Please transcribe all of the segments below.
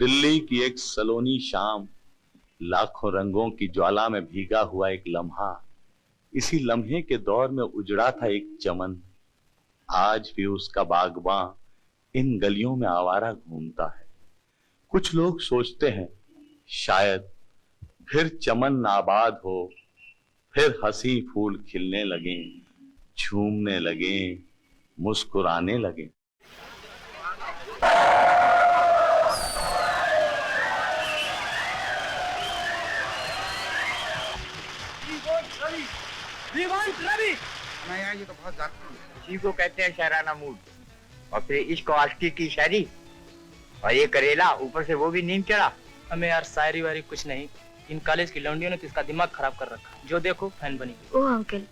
दिल्ली की एक सलोनी शाम, लाखों रंगों की ज्वाला में भीगा हुआ एक लम्हा। इसी लम्हे के दौर में उजड़ा था एक चमन। आज भी उसका बागबां इन गलियों में आवारा घूमता है। कुछ लोग सोचते हैं शायद फिर चमन आबाद हो, फिर हंसी फूल खिलने लगे, झूमने लगे, मुस्कुराने लगे। नहीं यार, ये तो बहुत ज्यादा है। इसी को कहते हैं शायराना मूड। और फिर इश्क और आशिकी की शायरी, और ये करेला ऊपर से वो भी नींद चढ़ा। हमें यार शायरी वायरी कुछ नहीं, इन कॉलेज की लौंडियों ने तो इसका दिमाग खराब कर रखा, जो देखो फैन बनी। ओह अंकल,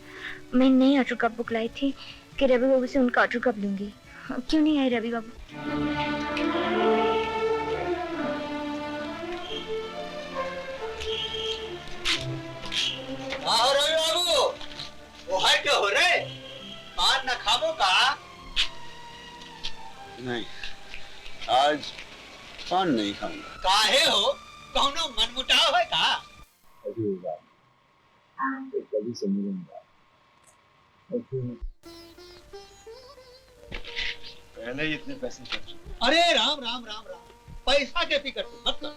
मैं नई ऑटो कप बुक लाई थी कि रवि बाबू से उनका ऑटो कप लूंगी। क्यों नहीं आए रवि बाबू? रवि बाबू, वो है क्या हो रहे? पान न खाबो का? नहीं, आज पान नहीं खाऊंगा। काहे हो? कौनो मनमुटाव है का? अभी कभी से मिलूंगा। पहले ही इतने पैसे खर्च। अरे राम राम राम राम, पैसा के फिक्र मत कर।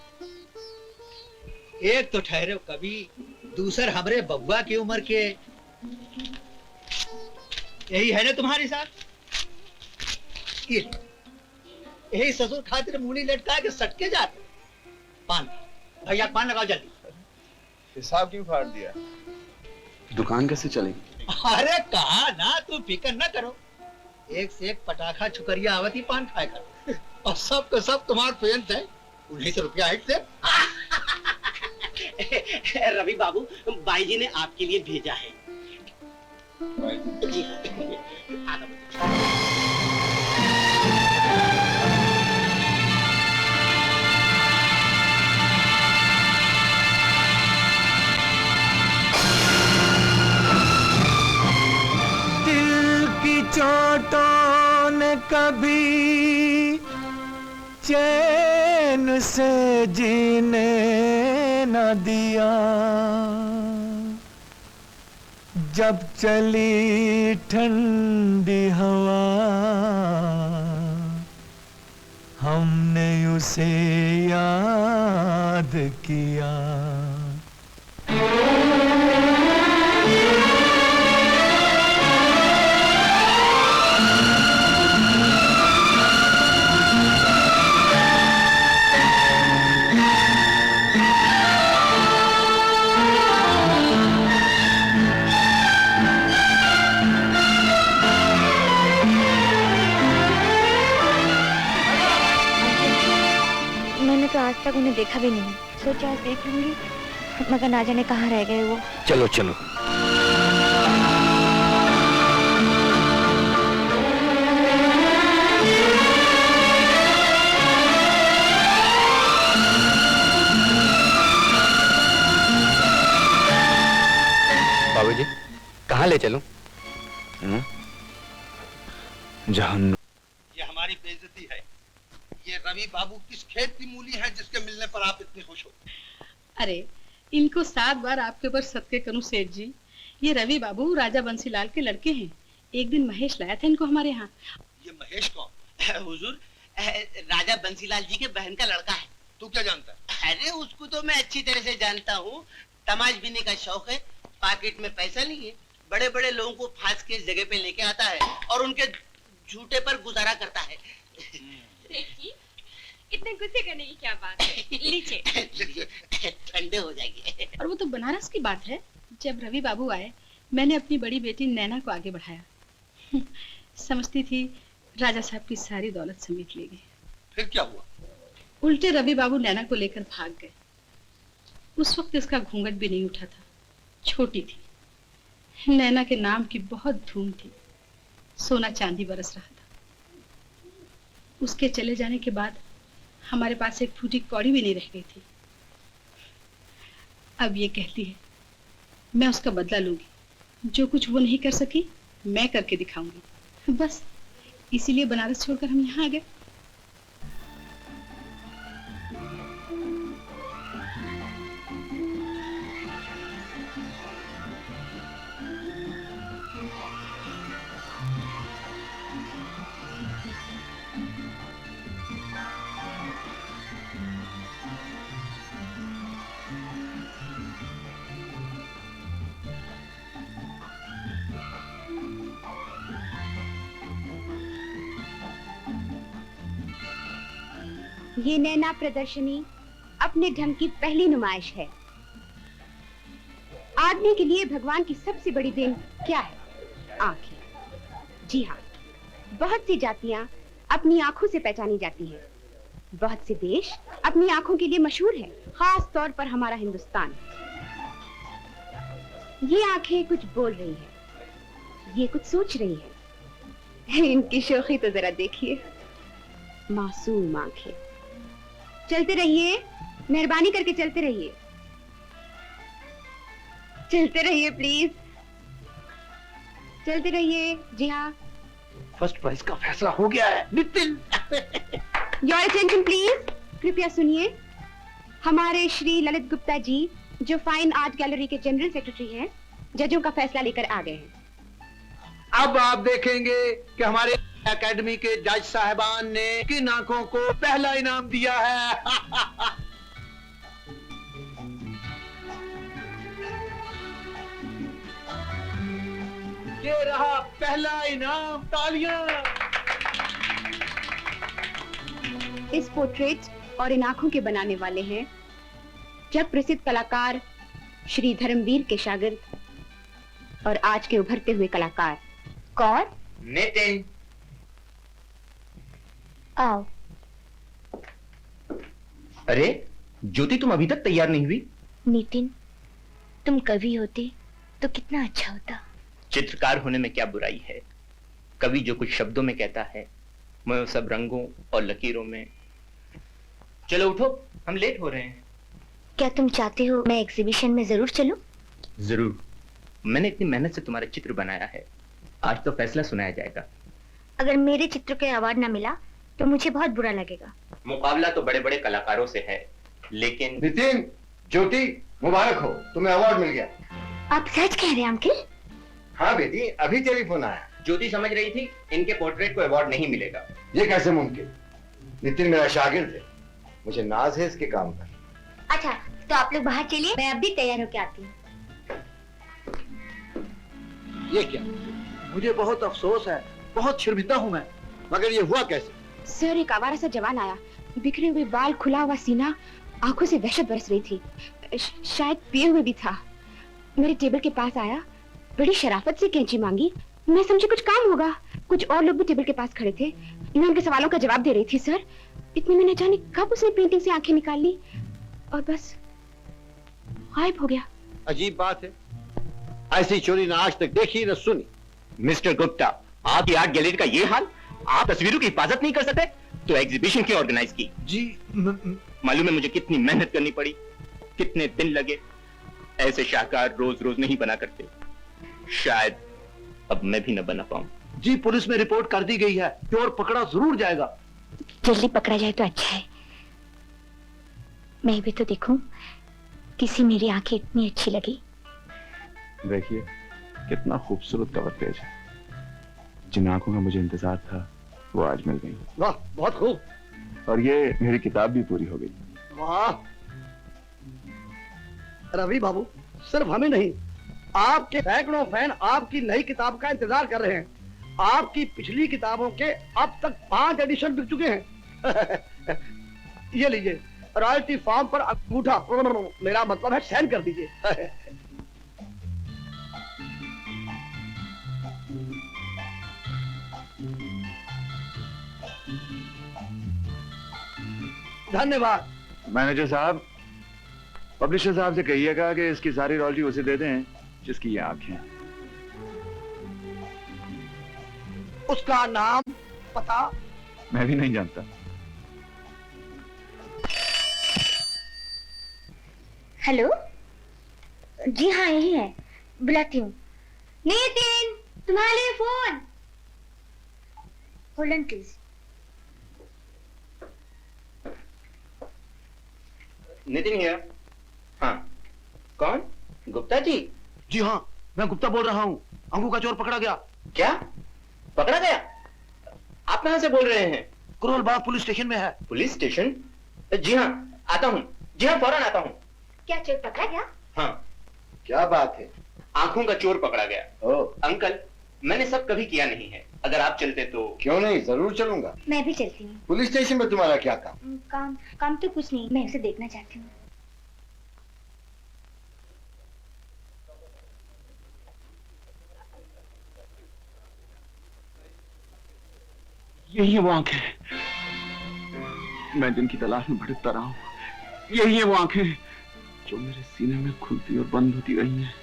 एक तो ठहरे कभी, दूसर हमरे बबुआ की उम्र के। यही है ना तुम्हारी साथ? यही ससुर खातिर मूली लटका के सटके जाते। पान भैया, पान लगाओ जल्दी। हिसाब क्यों फाड़ दिया? दुकान कैसे चलेगी? अरे कहा ना, तू फिक्र न करो। एक से एक पटाखा छुकरिया आवती पान खाए कर। और सब का सब तुम्हारे पेंट है। 19 रुपया एक से। रवि बाबू, बाई जी ने आपके लिए भेजा है। जी दिल की चोटों ने कभी चैन से जीने न दिया, जब चली ठंडी हवा हमने उसे याद किया। तो आज तक उन्हें देखा भी नहीं, सोचा आज देख लूंगी, मगर ना जाने कहाँ रह गए वो। चलो चलो। बाबूजी, कहाँ ले चलूं? जहन्नुम। ये हमारी बेइज्जती है। ये रवि बाबू किस खेत की मूली है जिसके मिलने पर आप इतने खुश हो? अरे इनको 7 बार आपके ऊपर सत्य करूं सेठ जी। ये रवि बाबू राजा बंसीलाल के लड़के हैं। एक दिन महेश लाया था इनको हमारे यहाँ। ये महेश कौन? हुजूर, राजा बंसीलाल जी के बहन का लड़का है। तू क्या जानता है? अरे उसको तो मैं अच्छी तरह से जानता हूँ। तमाशबीनी का शौक है, पॉकेट में पैसा नहीं है, बड़े बड़े लोगों को फांस के इस जगह पे लेके आता है और उनके झूठे पर गुजारा करता है। इतने गुस्से करने की क्या बात है? लीजिए। ठंडे हो जाएंगे। और वो तो बनारस की बात है। जब रवि बाबू आए, मैंने अपनी बड़ी बेटी नैना को आगे बढ़ाया। समझती थी राजा साहब की सारी दौलत समेट लेगी। फिर क्या हुआ? उल्टे रवि बाबू नैना को लेकर भाग गए। उस वक्त इसका घूंघट भी नहीं उठा था, छोटी थी। नैना के नाम की बहुत धूम थी, सोना चांदी बरस रहा था। उसके चले जाने के बाद हमारे पास एक फूटी कौड़ी भी नहीं रह गई थी। अब ये कहती है मैं उसका बदला लूंगी। जो कुछ वो नहीं कर सकी मैं करके दिखाऊंगी। बस इसीलिए बनारस छोड़कर हम यहाँ आ गए। ये नैना प्रदर्शनी अपने ढंग की पहली नुमाइश है। आदमी के लिए भगवान की सबसे बड़ी देन क्या है? आंखें। जी हाँ, बहुत सी जातियां अपनी आंखों से पहचानी जाती हैं। बहुत से देश अपनी आंखों के लिए मशहूर हैं, खास तौर पर हमारा हिंदुस्तान। ये आंखें कुछ बोल रही हैं, ये कुछ सोच रही हैं। इनकी शोखी तो जरा देखिए, मासूम आंखें। चलते रहिए, मेहरबानी करके चलते रहिए, चलते रहिए प्लीज, चलते रहिए। जी हाँ, फर्स्ट प्राइज का फैसला हो गया है नितिन। Your attention please. कृपया सुनिए, हमारे श्री ललित गुप्ता जी जो फाइन आर्ट गैलरी के जनरल सेक्रेटरी हैं, जजों का फैसला लेकर आ गए हैं। अब आप देखेंगे कि हमारे एकेडमी के जज साहबान ने किन आंखों को पहला इनाम दिया है। ये रहा पहला इनाम, तालियां। इस पोर्ट्रेट और इन आंखों के बनाने वाले हैं जग प्रसिद्ध कलाकार श्री धर्मवीर के शागिर्द और आज के उभरते हुए कलाकार। कौन? नितिन। आओ। अरे ज्योति, तुम अभी तक तैयार नहीं हुई? नितिन, तुम कवि होते तो कितना अच्छा होता। चित्रकार होने में क्या बुराई है? कवि जो कुछ शब्दों में कहता है, मैं वो सब रंगों और लकीरों में। चलो उठो, हम लेट हो रहे हैं। क्या तुम चाहते हो मैं एग्जीबिशन में जरूर चलूं? जरूर। मैंने इतनी मेहनत से तुम्हारा चित्र बनाया है, आज तो फैसला सुनाया जाएगा। अगर मेरे चित्र को अवार्ड ना मिला तो मुझे बहुत बुरा लगेगा। मुकाबला तो बड़े बड़े कलाकारों से है, लेकिन नितिन, ज्योति, मुबारक हो, तुम्हें अवार्ड मिल गया। आप सच कह रहे हैं अंकल? हाँ बेटी, अभी टेलीफोन आया। ज्योति समझ रही थी इनके पोर्ट्रेट को अवार्ड नहीं मिलेगा। ये कैसे मुमकिन? नितिन मेरा शागिर्द है, मुझे नाज है इसके काम पर। अच्छा, तो आप लोग बाहर चलिए, मैं अब भी तैयार होकर आती हूँ। ये क्या? मुझे बहुत अफसोस है, बहुत शर्मिंदा हूँ मैं, मगर ये हुआ कैसे? सर, एक आवारा सा जवान आया, बिखरे हुए बाल, खुला हुआ सीना, आंखों से वहशत बरस रही थी। शायद पिए हुए भी था। मेरे टेबल के पास आया, बड़ी शराफत से कैंची मांगी। मैं समझी कुछ काम होगा। कुछ और लोग भी टेबल के पास खड़े थे। मैं उनके सवालों का जवाब दे रही थी। सर, इतने में न जाने कब उसने पेंटिंग से आंखें निकाल ली और बस गायब हो गया। अजीब बात है, ऐसी चोरी ना आज तक देखी न सुनी। मिस्टर गुप्ता, आपकी आर्ट गैलरी का ये हाल? आप तस्वीरों की हिफाजत नहीं कर सकते तो एग्जीबिशन क्यों ऑर्गेनाइज की? जी मालूम है मुझे कितनी मेहनत करनी पड़ी, कितने दिन लगे। ऐसे शाहकार रोज रोज नहीं बना करते। शायद अब मैं भी न बना पाऊं। जी, पुलिस में रिपोर्ट कर दी गई है, चोर पकड़ा जरूर जाएगा। जल्दी पकड़ा जाए तो अच्छा है। मैं भी तो देखूं किसी मेरी आंखें इतनी अच्छी लगी। देखिए कितना खूबसूरत कवर पेज है। जिन आंखों का मुझे इंतजार था वो आज मिल गई। वाह, बहुत खूब। और ये मेरी किताब भी पूरी हो गई। वाह रवि बाबू, सिर्फ हमें नहीं, आपके सैकड़ों फैन आपकी नई किताब का इंतजार कर रहे हैं। आपकी पिछली किताबों के अब तक 5 एडिशन बिक चुके हैं। ये लीजिए, रॉयल्टी फॉर्म पर अंगूठा, मेरा मतलब है साइन कर दीजिए। धन्यवाद। मैनेजर साहब, पब्लिशर साहब से कहिएगा कि इसकी सारी रॉयल्टी उसे दे दें जिसकी ये आंखें। उसका नाम, पता? मैं भी नहीं जानता। हेलो, जी हाँ यही है, बुलाती हूँ। नितिन, तुम्हारे लिए phone. Hold on please. Nitin here. हाँ, कौन? गुप्ता जी? जी हाँ, मैं गुप्ता बोल रहा हूँ। अंगू का चोर पकड़ा गया। क्या पकड़ा गया? आप कहाँ से बोल रहे हैं? करोल बाग पुलिस स्टेशन में है। Police station? जी हाँ, आता हूँ। जी हाँ, फौरन आता हूँ। क्या चोर पकड़ा गया? हाँ। क्या बात है? आंखों का चोर पकड़ा गया। ओह। अंकल, मैंने सब कभी किया नहीं है। अगर आप चलते तो। क्यों नहीं, जरूर चलूंगा। मैं भी चलती हूँ। पुलिस स्टेशन में तुम्हारा क्या काम? काम तो कुछ नहीं, मैं उसे देखना चाहती हूँ। यही है वो आंखें, मैं जिनकी तलाश में भटकता रहा हूँ। यही है वो आंखें जो मेरे सीने में खुलती और बंद होती रही हैं।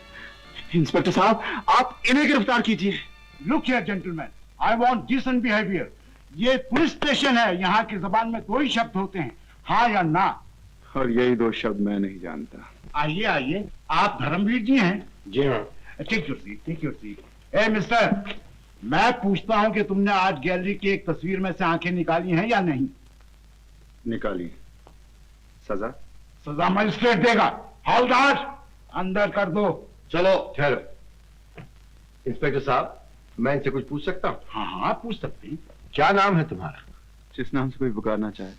इंस्पेक्टर साहब, आप इन्हें गिरफ्तार कीजिए। Look here gentleman, I want decent behaviour. ये पुलिस स्टेशन है, यहाँ की जबान में दो ही शब्द होते हैं, हाँ या ना। और यही दो शब्द मैं नहीं जानता। आइए आइए, आप धर्मवीर जी हैं? जी हाँ। Take your seat, take your seat. ए मिस्टर, मैं पूछता हूँ कि तुमने आज गैलरी की एक तस्वीर में से आंखें निकाली हैं या नहीं? निकाली। सजा? सजा मजिस्ट्रेट देगा। हवलदार, अंदर कर दो। चलो ठहरो। इंस्पेक्टर साहब, मैं इनसे कुछ पूछ सकता हूँ? हाँ हाँ, पूछ सकते हैं। क्या नाम है तुम्हारा? जिस नाम से कोई पुकारना चाहे।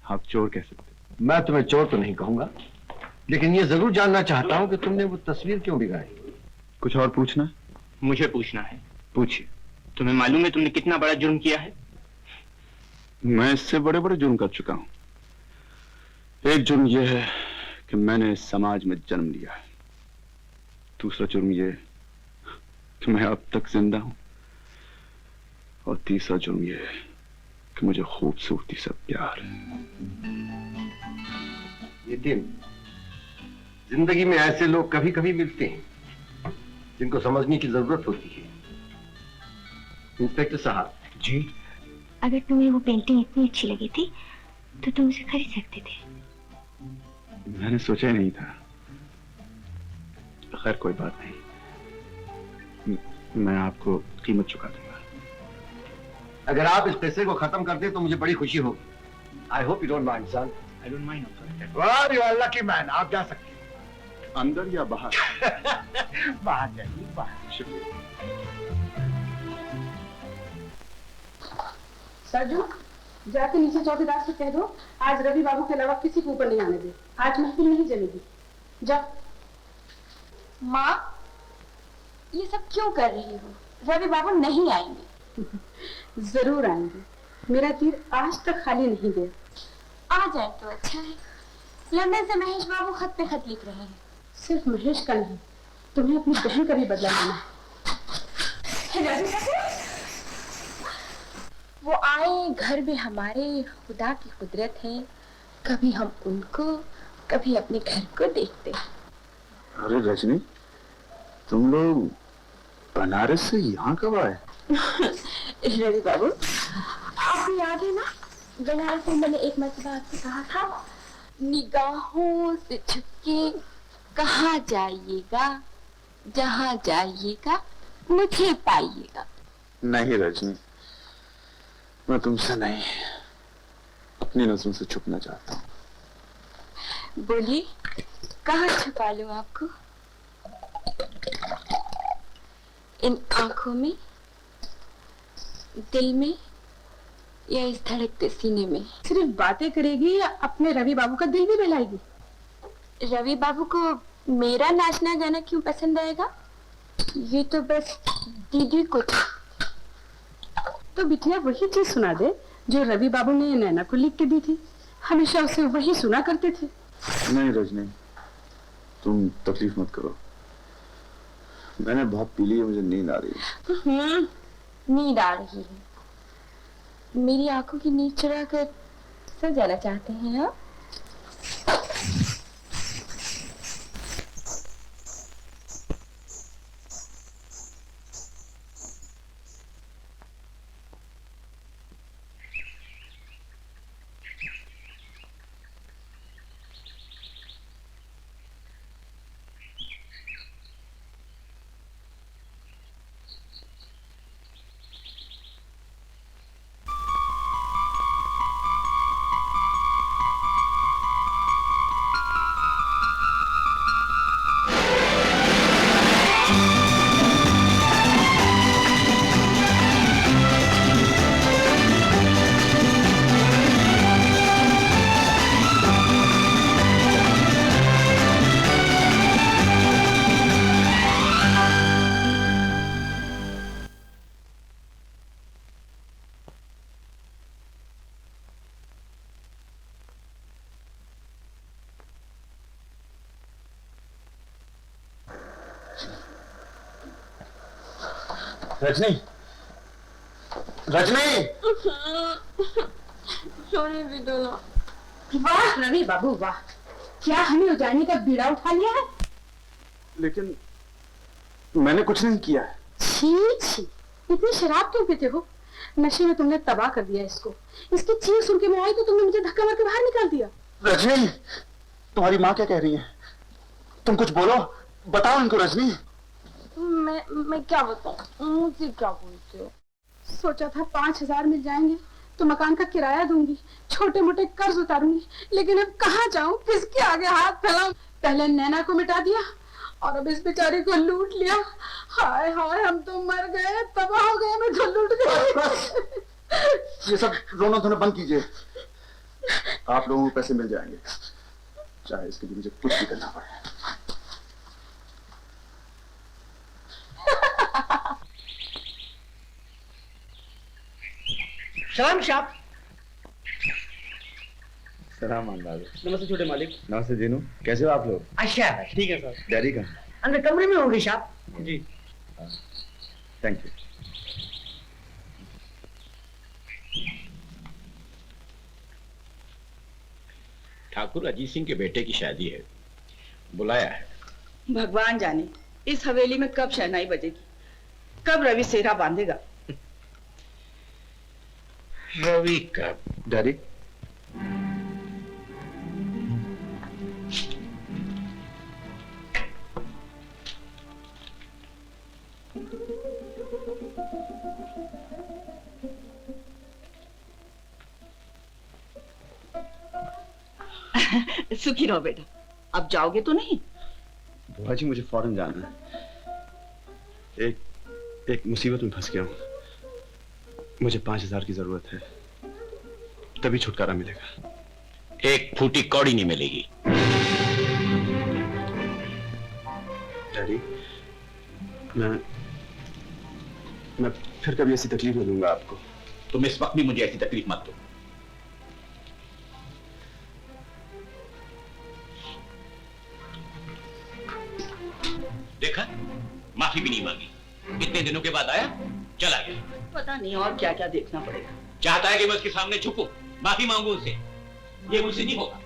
आप चोर कह सकते। मैं तुम्हें चोर तो नहीं कहूंगा, लेकिन ये जरूर जानना चाहता हूँ कि तुमने वो तस्वीर क्यों बिगाड़ी। कुछ और पूछना? मुझे पूछना है। पूछिए। तुम्हें मालूम है तुमने कितना बड़ा जुर्म किया है? मैं इससे बड़े बड़े जुर्म कर चुका हूं। एक जुर्म यह है कि मैंने इस समाज में जन्म लिया है। दूसरा जुर्म यह कि मैं अब तक जिंदा हूं। और तीसरा जुर्म यह है कि मुझे खूबसूरती से प्यार है। नितिन, जिंदगी में ऐसे लोग कभी कभी मिलते हैं जिनको समझने की जरूरत होती है। इंस्पेक्टर साहब जी, अगर तुम्हें वो पेंटिंग इतनी अच्छी लगी थी तो तुम उसे खरीद सकते थे। मैंने सोचा ही नहीं था। खैर कोई बात नहीं, मैं आपको कीमत चुका दूंगा। अगर आप इस पैसे को खत्म कर दें तो मुझे बड़ी खुशी होगी। I hope you don't mind son. I don't mind. Well, you are lucky man, आप जा सकते हैं। अंदर या बाहर? बाहर जाइए, बाहर। शुक्रिया। सरजू, जाके नीचे चौकीदार से कह दो आज रवि बाबू के अलावा किसी को ऊपर नहीं आने दे। आज महफिल नहीं जमेगी। जा। माँ, ये सब क्यों कर रही हो? रवि बाबू नहीं आएंगे। जरूर आएंगे। मेरा तीर आज तक खाली नहीं गया। आ जाए तो अच्छा है। लंदन से महेश बाबू खत पे खत लिख रहे हैं। सिर्फ महेश का नहीं, तुम्हें अपनी बहन का भी बदला लेना है। वो आए घर में हमारे, खुदा की कुदरत है। कभी हम उनको, कभी अपने घर को देखते हैं। अरे रजनी, तुम लोग बनारस से यहाँ कब आए? रवि बाबू, आपको याद है ना, बनारस में मैंने एक मरतबा आपसे कहा था, निगाहों से छुपके कहाँ जाइएगा, जहाँ जाइएगा मुझे पाइएगा। नहीं रजनी, मैं तुमसे नहीं, अपनी नजरों से छुपना चाहता हूँ। बोलिए, कहाँ छुपा लूं आपको? इन आंखों में, दिल में, या इस धड़कते सीने में? सिर्फ बातें करेगी या अपने रवि बाबू का दिल भी बहलाएगी? रवि बाबू को मेरा नाचना गाना क्यों पसंद आएगा? ये तो बस दीदी को था। तो बिटिया वही चीज सुना दे जो रवि बाबू ने नैना को लिख के दी थी। हमेशा उसे वही सुना करते थे। नहीं रजनी, तुम तकलीफ मत करो। मैंने बहुत पी ली है, मुझे नींद आ रही है। नींद आ रही है? मेरी आंखों की नींद चुरा कर सो जाना चाहते हैं आप? रजनी, रजनी, सोने भी दो ना। वाह रवि बाबू वाह, क्या हमें उजाड़ने का बीड़ा उठा लिया है। लेकिन मैंने कुछ नहीं किया है। छी छी, इतनी शराब क्यों पीते हो? नशे में तुमने तबाह कर दिया इसको। इसकी चीख सुन के मैं आई तो तुमने मुझे धक्का मार के बाहर निकाल दिया। रजनी, तुम्हारी माँ क्या कह रही है? तुम कुछ बोलो, बताओ इनको। रजनी, मैं क्या बताऊं, मुझसे क्या पूछते हो? सोचा था 5,000 मिल जाएंगे तो मकान का किराया दूंगी, छोटे मोटे कर्ज उतारूंगी, लेकिन अब कहाँ जाऊं, किसके आगे हाथ फैलाऊं? पहले नैना को मिटा दिया और अब इस बेचारी को लूट लिया। हाय हाय, हम तो मर गए, तबाह हो गए, मैं तो लूट गई। ये सब रोना धोना बंद कीजिए। आप लोगों को पैसे मिल जाएंगे, चाहे इसके लिए मुझे कुछ भी करना पड़े। सलाम साहब। सलाम अंदाज। नमस्ते छोटे मालिक। नमस्ते जीनू, कैसे हो आप लोग? अच्छा ठीक है सर। डैडी का अंदर कमरे में होंगे साहब। जी थैंक यू। ठाकुर अजीत सिंह के बेटे की शादी है, बुलाया है। भगवान जाने इस हवेली में कब शहनाई बजेगी, कब रवि सेहरा बांधेगा। रवि कब? डैडी, सुखी रहो बेटा। अब जाओगे तो नहीं? बुआ जी मुझे फौरन जाना है। एक मुसीबत में फंस गया हूँ। मुझे 5,000 की जरूरत है, तभी छुटकारा मिलेगा। एक फूटी कौड़ी नहीं मिलेगी। डैडी, मैं फिर कभी ऐसी तकलीफ नहीं दूंगा आपको। तुम इस वक्त भी मुझे ऐसी तकलीफ मत दो। देखा, माफी भी नहीं मांगी, इतने दिनों के बाद आया, चला गया। पता नहीं और क्या क्या देखना पड़ेगा। चाहता है कि मैं उसके सामने झुकूं, माफी मांगू उससे। ये मुझसे नहीं होगा।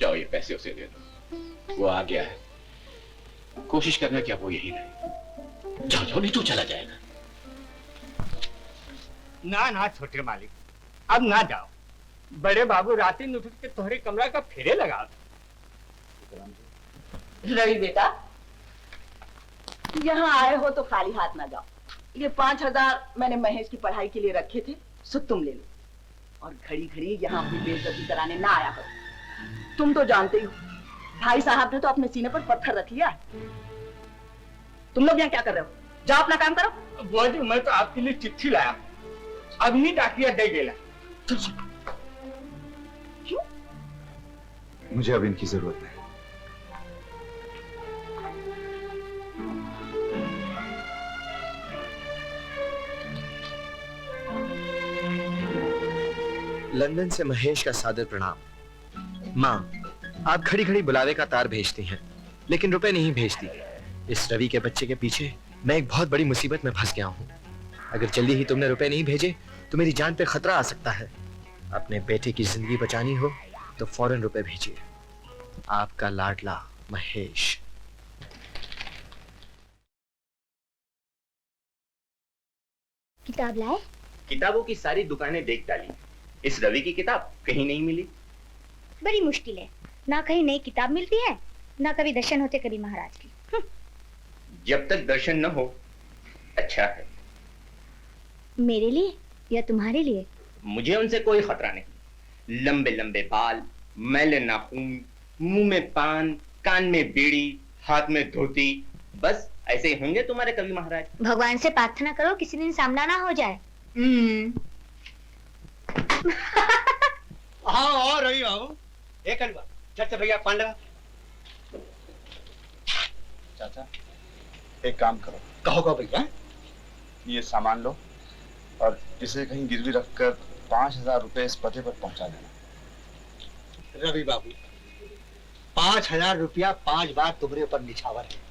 जाओ, ये पैसे उसे दे दो, वो आ गया है। कोशिश करना क्या वो यही रहे। जाओ जाओ, नहीं तो चला जाएगा। ना ना छोटे मालिक, अब ना जाओ। बड़े बाबू राती उठ के तुम्हारे कमरा का फेरे लगा। रवि बेटा, यहाँ आए हो तो खाली हाथ ना जाओ। ये 5,000 मैंने महेश की पढ़ाई के लिए रखे थे, सो तुम ले लो। और घड़ी घड़ी यहाँ अपनी बेइज्जती कराने ना आया करो। तुम तो जानते ही हो, भाई साहब ने तो अपने सीने पर पत्थर रख लिया है। तुम लोग यहाँ क्या कर रहे हो? जाओ अपना काम करो। बुआ जी, मैं तो आपके लिए चिट्ठी लाया, अभी डाकिया दे गेला। क्यों? मुझे अब इनकी जरूरत नहीं। लंदन से महेश का सादर प्रणाम। माँ, आप खड़ी खड़ी बुलावे का तार भेजती हैं, लेकिन रुपए नहीं भेजती। इस रवि के बच्चे के पीछे मैं एक बहुत बड़ी मुसीबत में फंस गया हूँ। अगर जल्दी ही तुमने रुपए नहीं भेजे तो मेरी जान पे खतरा आ सकता है। अपने बेटे की जिंदगी बचानी हो तो फौरन रुपए भेजिए। आपका लाडला महेश। किताब लाए? किताबों की सारी दुकानें देख डाली, इस रवि की किताब कहीं नहीं मिली। बड़ी मुश्किल है, ना कहीं नई किताब मिलती है, ना कभी दर्शन होते कभी महाराज की। जब तक दर्शन न हो अच्छा है। मेरे लिए या तुम्हारे लिए? मुझे उनसे कोई खतरा नहीं। लंबे लंबे बाल, मैले नाखून, मुंह में पान, कान में बीड़ी, हाथ में धोती, बस ऐसे ही होंगे तुम्हारे कवि महाराज। भगवान से प्रार्थना करो किसी दिन सामना ना हो जाए। हाँ रवि बाबू, एक हलवा चल भैया, पान लगा। चाचा, एक काम करो। कहो भैया। ये सामान लो और इसे कहीं गिरवी रखकर 5,000 रुपए इस पते पर पहुंचा देना। रवि बाबू, 5,000 रुपया 5 बार तुम्हारे ऊपर निछावर है।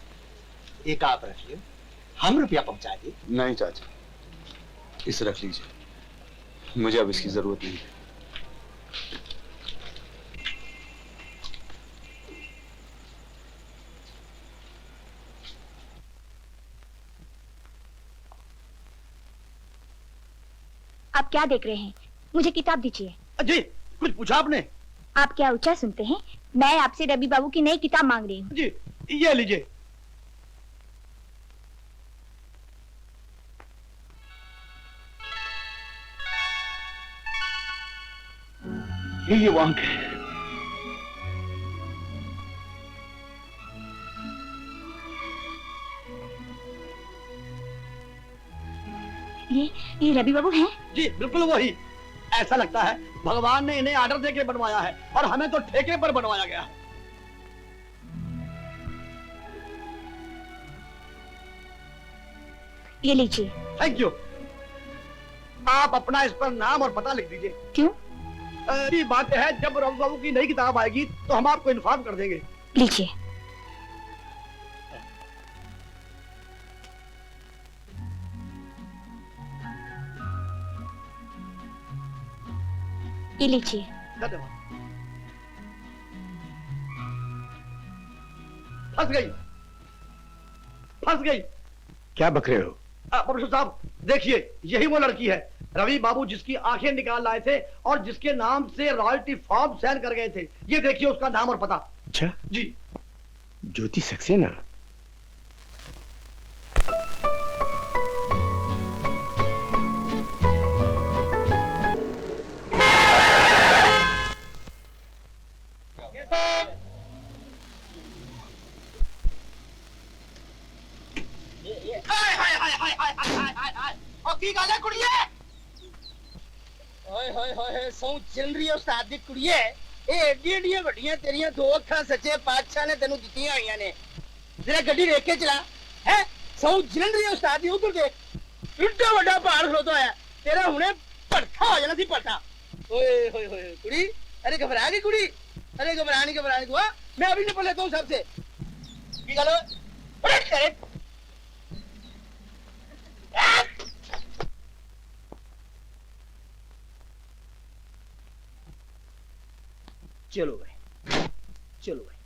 एक आप रख लो, हम रुपया पहुंचा दे। नहीं चाचा, इसे रख लीजिए, मुझे अब इसकी जरूरत नहीं है। आप क्या देख रहे हैं? मुझे किताब दीजिए। जी, कुछ पूछा आपने? आप क्या ऊंचा सुनते हैं? मैं आपसे रवि बाबू की नई किताब मांग रही हूँ। जी, ये लीजिए। ये वहां के ये रवि बाबू हैं? जी बिल्कुल वही। ऐसा लगता है भगवान ने इन्हें ऑर्डर देके बनवाया है और हमें तो ठेके पर बनवाया गया। ये लीजिए। Thank you. आप अपना इस पर नाम और पता लिख दीजिए। क्यों? ये बात है, जब रवि बाबू की नई किताब आएगी तो हम आपको इन्फॉर्म कर देंगे। लीजिए। ये लीजिए। धन्यवाद। फंस गई, फंस गई। क्या बक रहे हो? प्रोफेसर साहब देखिए, यही वो लड़की है, रवि बाबू जिसकी आंखें निकाल लाए थे और जिसके नाम से रॉयल्टी फॉर्म साइन कर गए थे। ये देखिए उसका नाम और पता। अच्छा जी, ज्योति सक्सेना। की गल है कुड़िए? ओए होए होए, सौ चल रही है उस्ताद दी कुड़िए। ए एडी एडी वड्डियां तेरियां दो अखां सच्चे पातशाह ने तेनू दित्तियां होईयां ने। जरा गड्डी देख के चला है। सौ चल रही है उस्ताद दी, उधर देख, इतना बड़ा पहाड़ खलोता है, तेरा हुने पड़था हो जाना सी पड़था। ओए होए होए कुड़ी, अरे घबरा गई कुड़ी? अरे घबरा नहीं तू। मैं अभी निपट लेता हूँ सबसे। की गल? अरे तेरे चलो भाई, चलो भाई।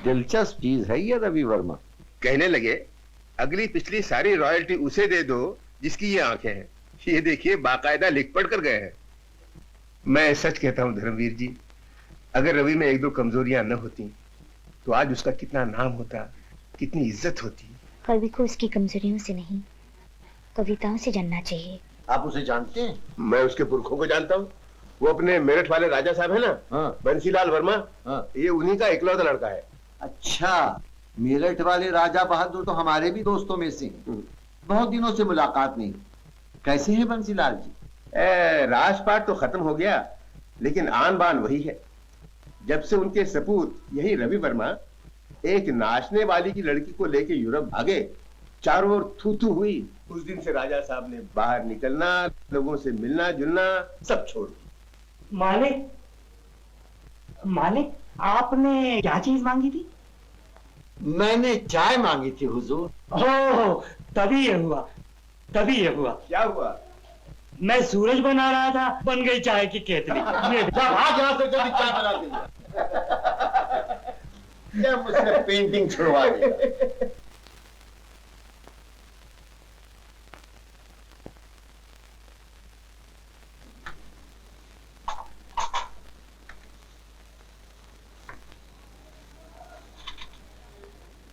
दिलचस्प चीज है ये रवि वर्मा। कहने लगे अगली पिछली सारी रॉयल्टी उसे दे दो जिसकी ये आंखें हैं। ये देखिए बाकायदा लिख पढ़ कर गए हैं। मैं सच कहता हूं धर्मवीर जी, अगर रवि में एक दो कमजोरियां न होती तो आज उसका कितना नाम होता, कितनी इज्जत होती। रवि को उसकी कमजोरियों से नहीं, कविताओं से जानना चाहिए। आप उसे जानते हैं? मैं उसके पुरखों को जानता हूँ। वो अपने मेरठ वाले राजा साहब है ना, बंसीलाल वर्मा, ये उन्हीं का इकलौता लड़का है। अच्छा, मेरठ वाले राजा बहादुर तो हमारे भी दोस्तों में से हैं। बहुत दिनों से मुलाकात नहीं। कैसे हैं बंसीलाल जी? राजपाट तो खत्म हो गया, लेकिन आन बान वही है। जब से उनके सपूत यही रवि वर्मा एक नाचने वाली की लड़की को लेके यूरोप भागे, चारों ओर थू थू हुई, उस दिन से राजा साहब ने बाहर निकलना, लोगों से मिलना जुलना सब छोड़ दिया। मालिक, मालिक आपने क्या चीज मांगी थी? मैंने चाय मांगी थी हुजूर। ओह, तभी ये हुआ, तभी ये हुआ। क्या हुआ? मैं सूरज बना रहा था, बन गई चाय की केतली। चाय बना देंगे। मुझसे पेंटिंग छुड़वा दिया।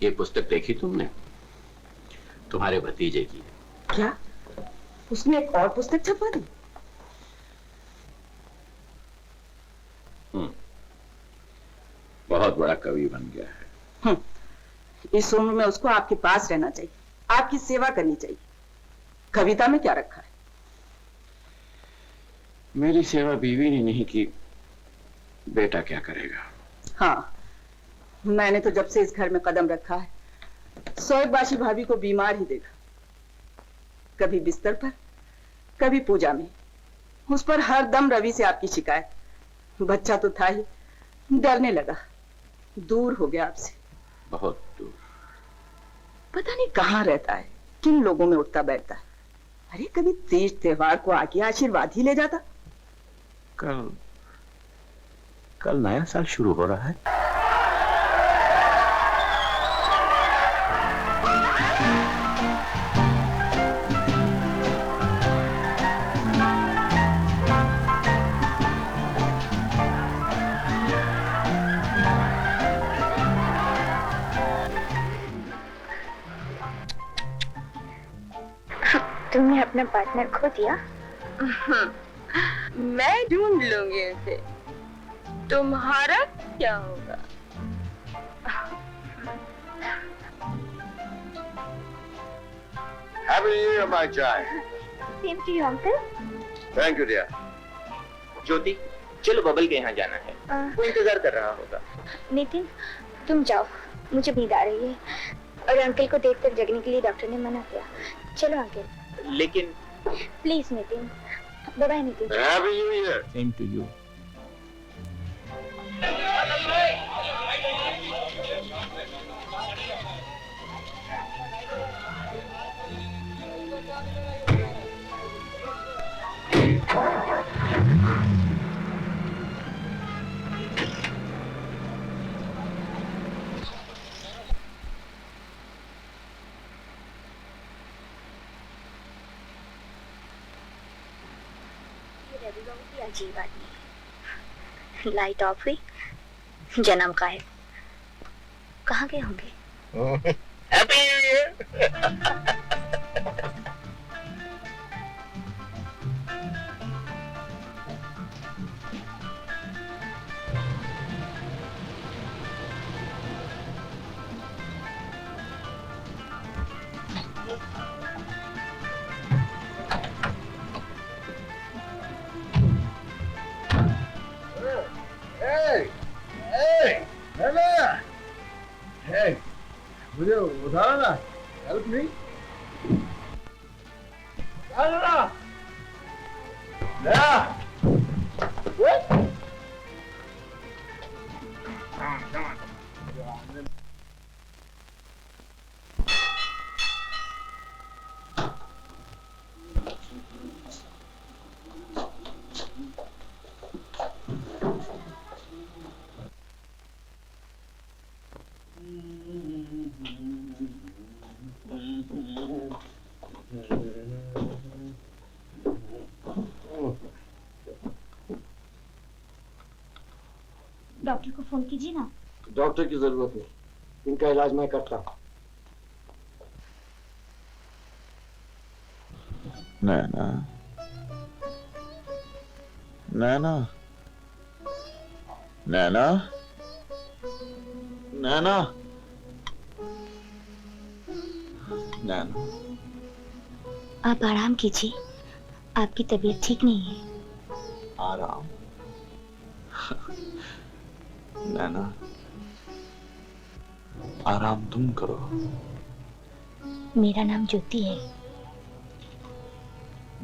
ये पुस्तक देखी तुमने? तुम्हारे भतीजे की। क्या उसने एक और पुस्तक छपवा दी? बहुत बड़ा कवि बन गया है। इस उम्र में उसको आपके पास रहना चाहिए, आपकी सेवा करनी चाहिए। कविता में क्या रखा है? मेरी सेवा बीवी ने नहीं की, बेटा क्या करेगा? हाँ, मैंने तो जब से इस घर में कदम रखा है, सोएब बाशी भाभी को बीमार ही देखा। कभी बिस्तर पर, कभी पूजा में। उस पर हर दम रवि से आपकी शिकायत। बच्चा तो था ही, डरने लगा, दूर हो गया आपसे। बहुत दूर। पता नहीं कहाँ रहता है, किन लोगों में उठता बैठता है। अरे कभी तीज त्योहार को आके आशीर्वाद ही ले जाता। कल नया साल शुरू हो रहा है। तुमने अपना पार्टनर खो दिया? मैं ढूंढ लूंगी उसे। तुम्हारा क्या होगा? Happy New Year, my child. Same to you, uncle. Thank you, dear. ज्योति, चलो बबल के यहाँ जाना है। वो इंतजार कर रहा होगा। नितिन, तुम जाओ, मुझे नींद आ रही है और अंकल को देर तक जगने के लिए डॉक्टर ने मना किया। चलो अंकल। लेकिन please Nitin. Bye bye Nitin. Happy New Year. Same to you. अजीब आदमी। लाइट ऑफ हुई, जन्म का है। कहाँ गए होंगे? Happy new year. मुझे उठाना ना, हेल्प मी। डॉक्टर को फोन कीजिए ना। डॉक्टर की जरूरत नहीं, इनका इलाज मैं करता हूँ। नैना, नैना, नैना, नैना, नैना। आप आराम कीजिए, आपकी तबीयत ठीक नहीं है। आराम? नैना, आराम तुम करो। मेरा नाम ज्योति है।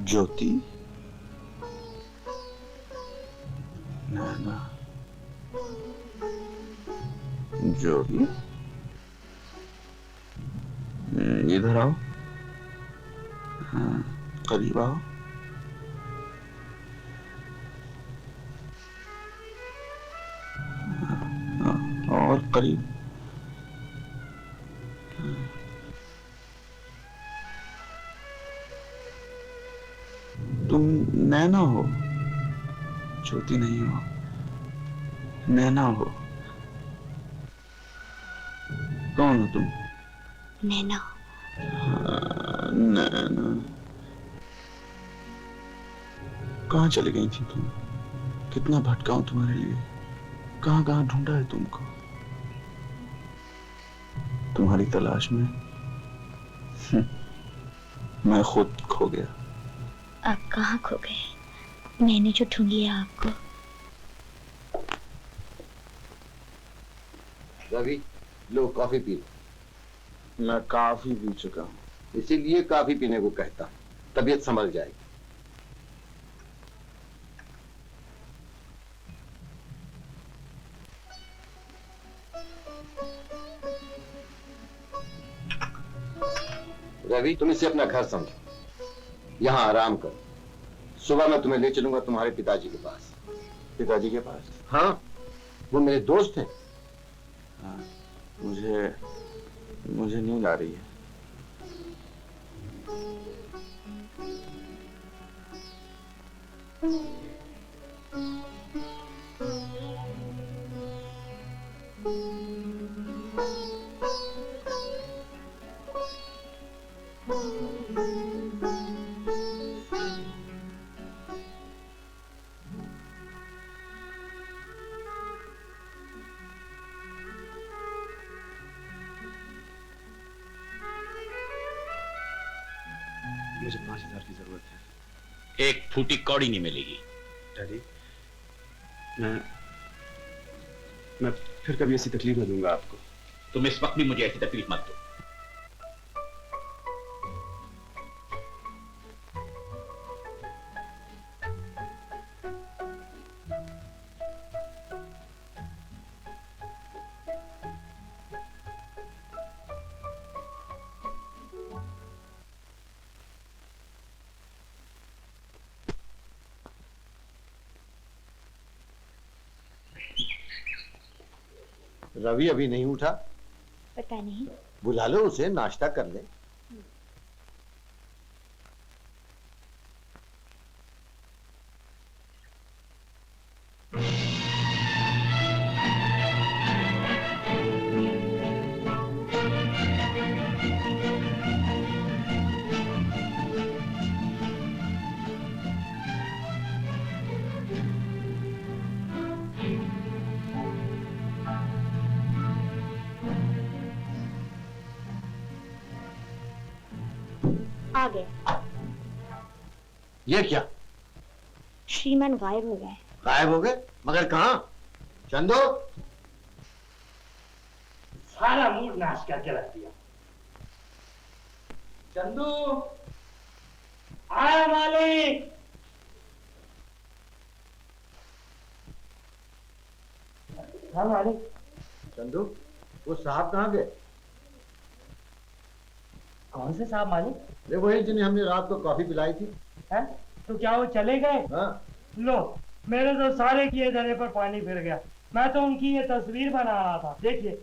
ज्योति? नैना, ज्योति, इधर आओ। हाँ, करीब आओ। और करीब। तुम नैना हो, ज्योति नहीं हो। नैना हो। कौन हो तुम? नैना। नैना, कहाँ चली गई थी तुम? कितना भटकाऊं तुम्हारे लिए, कहाँ कहाँ ढूंढा है तुमको। तुम्हारी तलाश में मैं खुद खो गया। आप कहाँ खो गए? मैंने जो ढूंढ लिया आपको। रवि, लो कॉफी पी लो। मैं काफी पी चुका हूँ। इसीलिए कॉफी पीने को कहता हूँ। तबीयत संभल जाएगी। रवि, तुम इसे अपना घर समझो, यहां आराम करो। सुबह मैं तुम्हें ले चलूंगा तुम्हारे पिताजी के पास। पिताजी के पास? हाँ, वो मेरे दोस्त हैं। हाँ, मुझे नींद आ रही है। मुझे 5,000 की जरूरत है। एक फूटी कौड़ी नहीं मिलेगी। डैडी, मैं फिर कभी ऐसी तकलीफ न दूंगा आपको। तुम इस वक्त भी मुझे ऐसी तकलीफ मत दो। रवि अभी नहीं उठा? पता नहीं। बुला लो उसे, नाश्ता कर ले। आ गए। ये क्या? श्रीमान गायब हो गए। गायब हो गए? मगर कहाँ? चंदो, सारा मूड नाश करके रख दिया। चंदू, आया मालिक। हाँ मालिक। चंदू, वो साहब कहाँ गए? कौन से साहब मालिक? ये वही जिन्हें हमने रात को कॉफी पिलाई थी। हैं? तो क्या वो चले गए? हाँ। लो, मेरे तो सारे किए धरे पर पानी फिर गया। मैं तो उनकी ये तस्वीर बना रहा था, देखिए।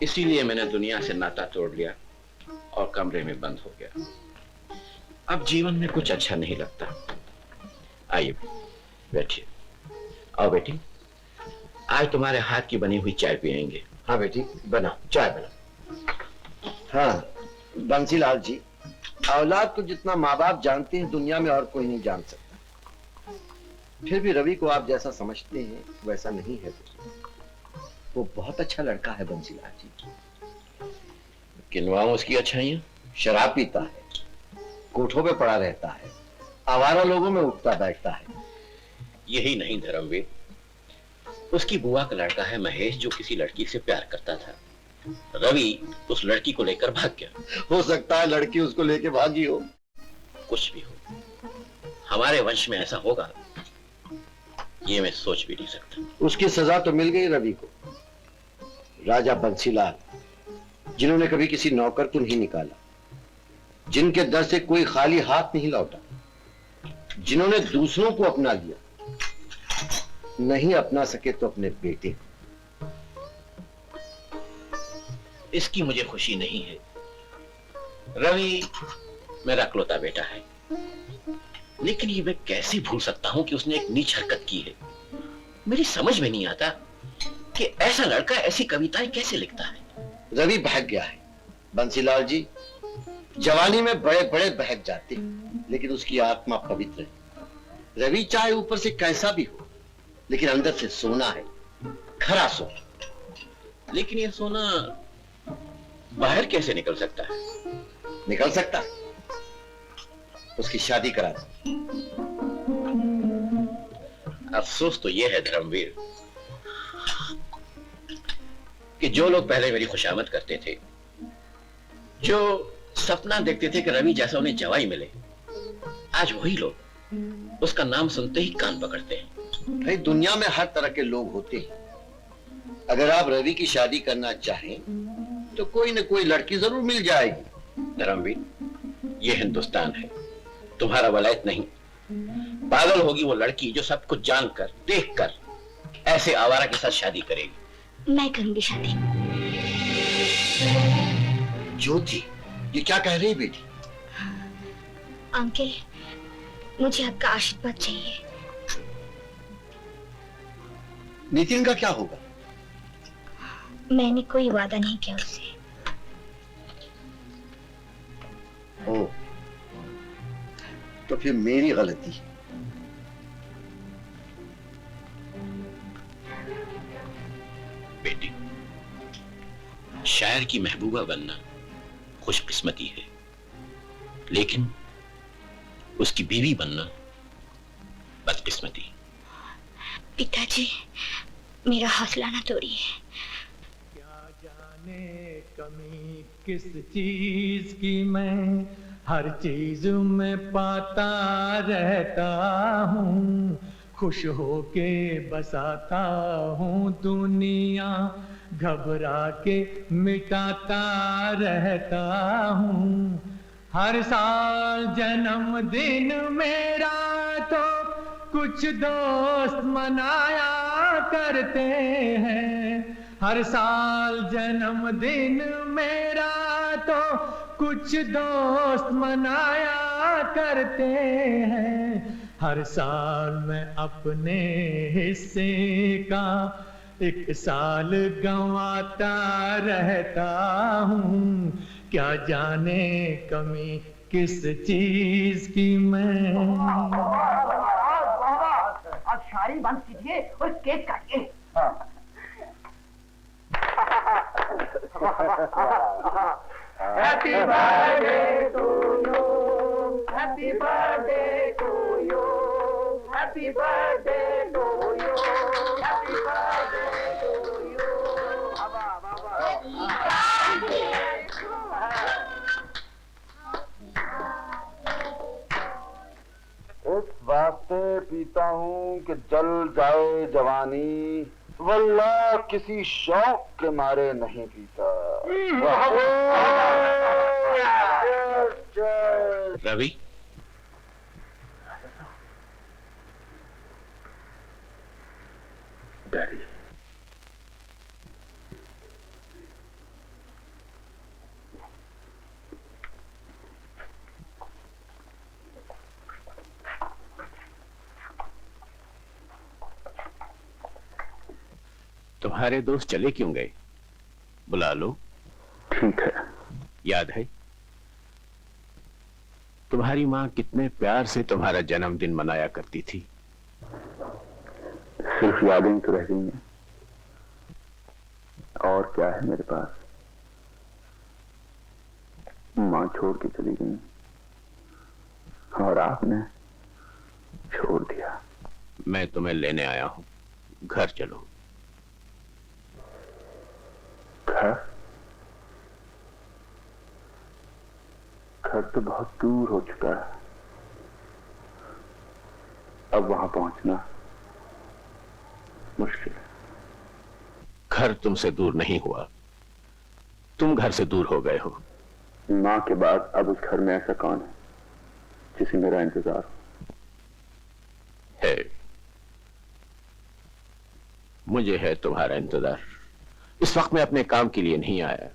इसीलिए मैंने दुनिया से नाता तोड़ लिया और कमरे में बंद हो गया। अब जीवन में कुछ अच्छा नहीं लगता। आइए बैठिए। आओ बेटी, आज तुम्हारे हाथ की बनी हुई चाय पियेंगे। हाँ बेटी, बना, चाय बना। हाँ बंसीलाल जी, औलाद को जितना माँ बाप जानते हैं दुनिया में और कोई नहीं जान सकता। फिर भी रवि को आप जैसा समझते हैं वैसा नहीं है। वो बहुत अच्छा लड़का है बंसीलाल जी। गिनवाऊं उसकी अच्छाइयां? शराब पीता है, कोठों पे पड़ा रहता है, आवारा लोगों में उठता बैठता है। यही नहीं धर्मवीर, उसकी बुआ का लड़का है महेश, जो किसी लड़की से प्यार करता था। रवि उस लड़की को लेकर भाग गया। हो सकता है लड़की उसको लेके भागी हो। कुछ भी हो, हमारे वंश में ऐसा होगा ये मैं सोच भी नहीं सकता। उसकी सजा तो मिल गई रवि को। राजा बंसीलाल, जिन्होंने कभी किसी नौकर को नहीं निकाला, जिनके दर से कोई खाली हाथ नहीं लौटा, जिन्होंने दूसरों को अपना लिया, नहीं अपना सके तो अपने बेटे। इसकी मुझे खुशी नहीं है। रवि मेरा इकलौता बेटा है, लेकिन ये मैं कैसे भूल सकता हूं कि उसने एक नीच हरकत की है। मेरी समझ में नहीं आता कि ऐसा लड़का ऐसी कविताएं कैसे लिखता है। रवि बहक गया है बंसीलाल जी। जवानी में बड़े बड़े बहक जाते हैं, लेकिन उसकी आत्मा पवित्र है। रवि चाहे ऊपर से कैसा भी हो, लेकिन अंदर से सोना है, खरा सोना। लेकिन ये सोना बाहर कैसे निकल सकता है? निकल सकता है, उसकी शादी करा दो। अफसोस तो यह है धर्मवीर कि जो लोग पहले मेरी खुशामद करते थे, जो सपना देखते थे कि रवि जैसा उन्हें जवाई मिले। आज वही लोग उसका नाम सुनते ही कान पकड़ते हैं। भाई दुनिया में हर तरह के लोग होते हैं। अगर आप रवि की शादी करना चाहें तो कोई न कोई लड़की जरूर मिल जाएगी। धर्मवीर, ये हिंदुस्तान है, तुम्हारा वलायत नहीं। पागल होगी वो लड़की जो सब कुछ जानकर देखकर ऐसे आवारा के साथ शादी करेगी। मैं करूंगी शादी। ज्योति, ये क्या कह रही बेटी? अंकल, मुझे आपका आशीर्वाद चाहिए। नितिन का क्या होगा? मैंने कोई वादा नहीं किया उससे। ओ, तो फिर मेरी गलती। बेटी, शायर की महबूबा बनना खुशकिस्मती है, लेकिन उसकी बीवी बनना बदकिस्मती। पिताजी, मेरा हौसला ना तोड़िए। क्या जाने कमी किस चीज की, मैं हर चीज में पाता रहता हूँ। खुश होके बसाता हूँ दुनिया, घबरा के मिटाता रहता हूँ। हर साल जन्मदिन मेरा तो कुछ दोस्त मनाया करते हैं। हर साल जन्मदिन मेरा तो कुछ दोस्त मनाया करते हैं। हर साल मैं अपने हिस्से का एक साल गंवाता रहता हूँ। क्या जाने कमी किस चीज की मैं। अब शायरी बंद कीजिए और cake काटिए। Happy birthday to you. Happy birthday to you. Happy birthday to you. Happy birthday to you. इस वास्ते पीता हूँ कि जल जाए जवानी, वल्लाह किसी शौक के मारे नहीं पीता। रवि, डैडी, तुम्हारे दोस्त चले क्यों गए? बुला लो। ठीक है। याद है तुम्हारी माँ कितने प्यार से तुम्हारा जन्मदिन मनाया करती थी? सिर्फ यादें तो रह गई हैं, और क्या है मेरे पास। माँ छोड़ के चली गई और आपने छोड़ दिया। मैं तुम्हें लेने आया हूं, घर चलो। घर? घर तो बहुत दूर हो चुका है, अब वहां पहुंचना मुश्किल है। घर तुमसे दूर नहीं हुआ, तुम घर से दूर हो गए हो। मां के बाद अब उस घर में ऐसा कौन है जिसे मेरा इंतजार हो? है, मुझे है तुम्हारा इंतजार। इस वक्त मैं अपने काम के लिए नहीं आया।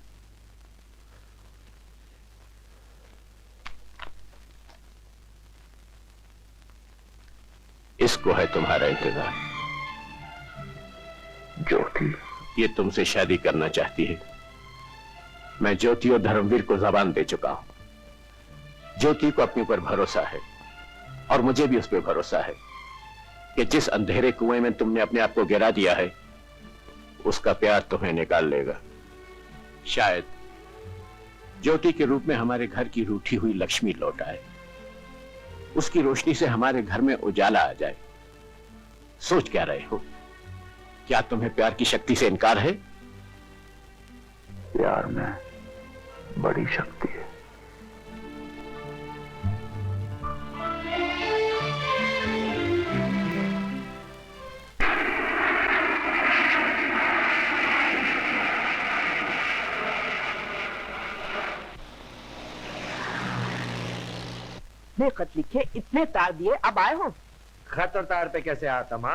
इसको है तुम्हारा इंतजार। ज्योति, ये तुमसे शादी करना चाहती है। मैं ज्योति और धर्मवीर को जबान दे चुका हूं। ज्योति को अपने ऊपर भरोसा है और मुझे भी उस पर भरोसा है कि जिस अंधेरे कुएं में तुमने अपने आप को गिरा दिया है, उसका प्यार तुम्हें निकाल लेगा। शायद ज्योति के रूप में हमारे घर की रूठी हुई लक्ष्मी लौट आए, उसकी रोशनी से हमारे घर में उजाला आ जाए। सोच क्या रहे हो? क्या तुम्हें प्यार की शक्ति से इनकार है? प्यार में बड़ी शक्ति है। इतने खत लिखे, इतने तार दिए, अब आए हो? खत और तार पे कैसे आता माँ?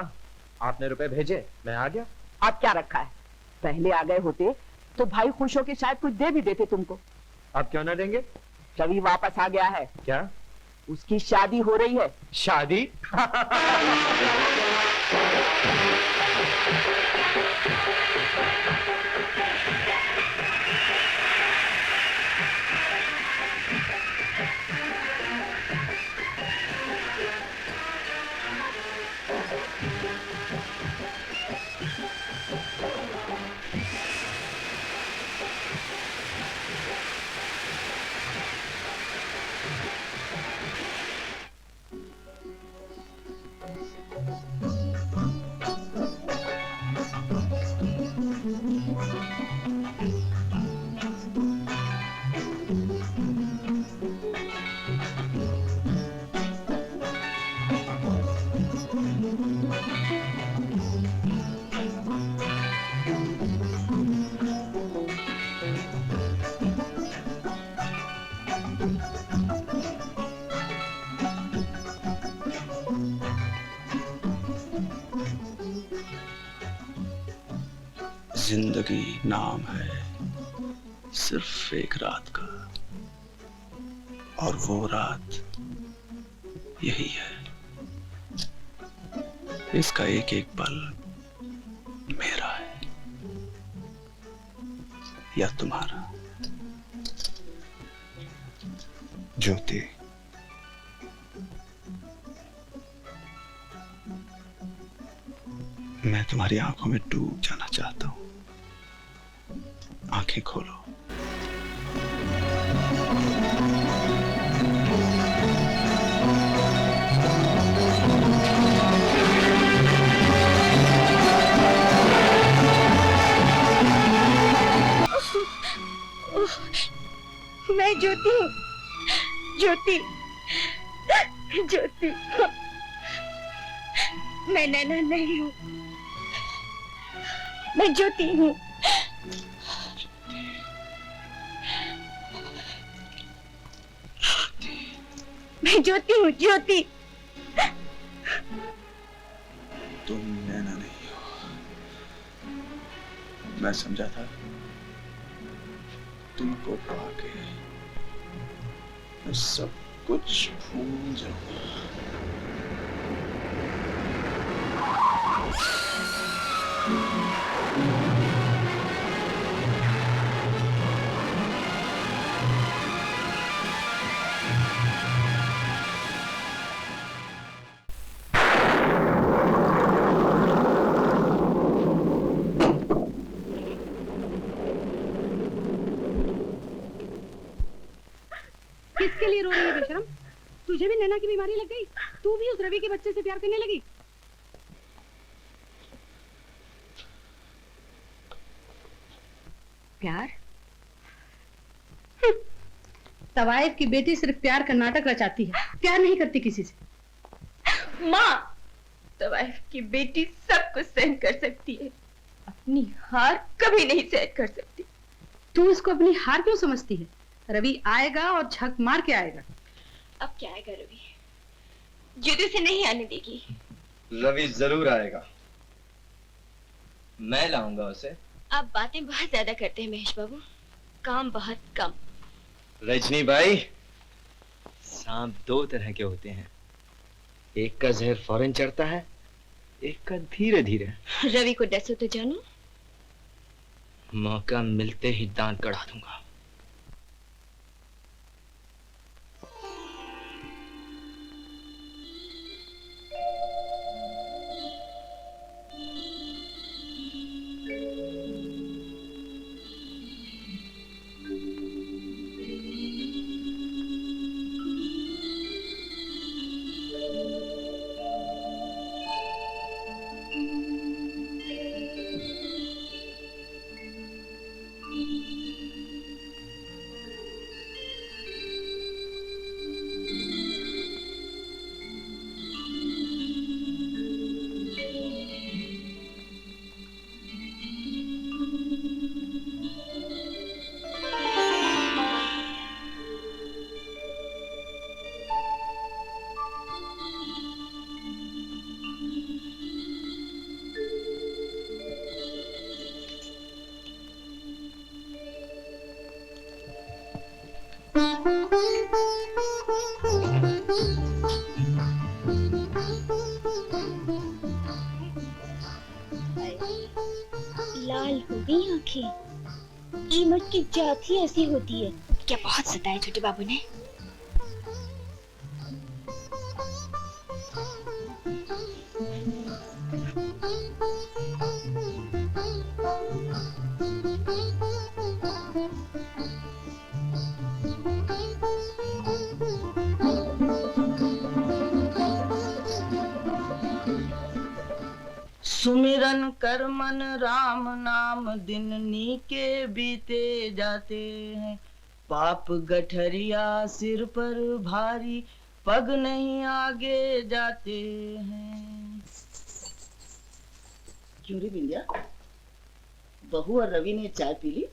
आपने रुपए भेजे, मैं आ गया। अब क्या रखा है? पहले आ गए होते तो भाई खुश होके शायद कुछ दे भी देते तुमको। अब क्यों ना देंगे? रवि वापस आ गया है। क्या? उसकी शादी हो रही है। शादी? जिंदगी नाम है सिर्फ एक रात का, और वो रात यही है। इसका एक एक पल मेरा है या तुम्हारा। ज्योति, मैं तुम्हारी आंखों में डूब जाना चाहता हूं। आंखें खोलो। मैं ज्योति हूँ, ज्योति, ज्योति। मैं नैना नहीं हूँ, मैं ज्योति हूँ। मैं ज्योति हूँ, ज्योति। तुम नैना नहीं हो। मैं समझा था तुमको पाके मैं सब कुछ भूल जाऊंगा। किसके लिए रो रही है बेशरम? तुझे भी नैना की बीमारी लग गई? तू भी उस रवि के बच्चे से प्यार करने लगी? प्यार? तवाइफ की बेटी सिर्फ प्यार का नाटक रचाती है, प्यार नहीं करती किसी से। माँ, तवाइफ की बेटी सब कुछ सहन कर सकती है, अपनी हार कभी नहीं सहन कर सकती। तू इसको अपनी हार क्यों समझती है? रवि आएगा और झक मार के आएगा। अब क्या आएगा रवि? जुदू से नहीं आने देगी। रवि जरूर आएगा, मैं लाऊंगा उसे। आप बातें बहुत ज्यादा करते हैं महेश बाबू, काम बहुत कम। रजनी भाई, सांप दो तरह के होते हैं, एक का जहर फौरन चढ़ता है, एक का धीरे धीरे। रवि को डसो तो जानो, मौका मिलते ही दांत कढ़ा दूंगा। लाल हो गई आंखें। ईमत की जात ही ऐसी होती है। क्या बहुत सताया छोटे बाबू ने। सुमिरन कर मन राम नाम दिन नीके बीते जाते हैं। पाप गठरिया सिर पर भारी पग नहीं आगे जाते हैं। क्यों रे बिंदिया, बहू और रवि ने चाय पी ली?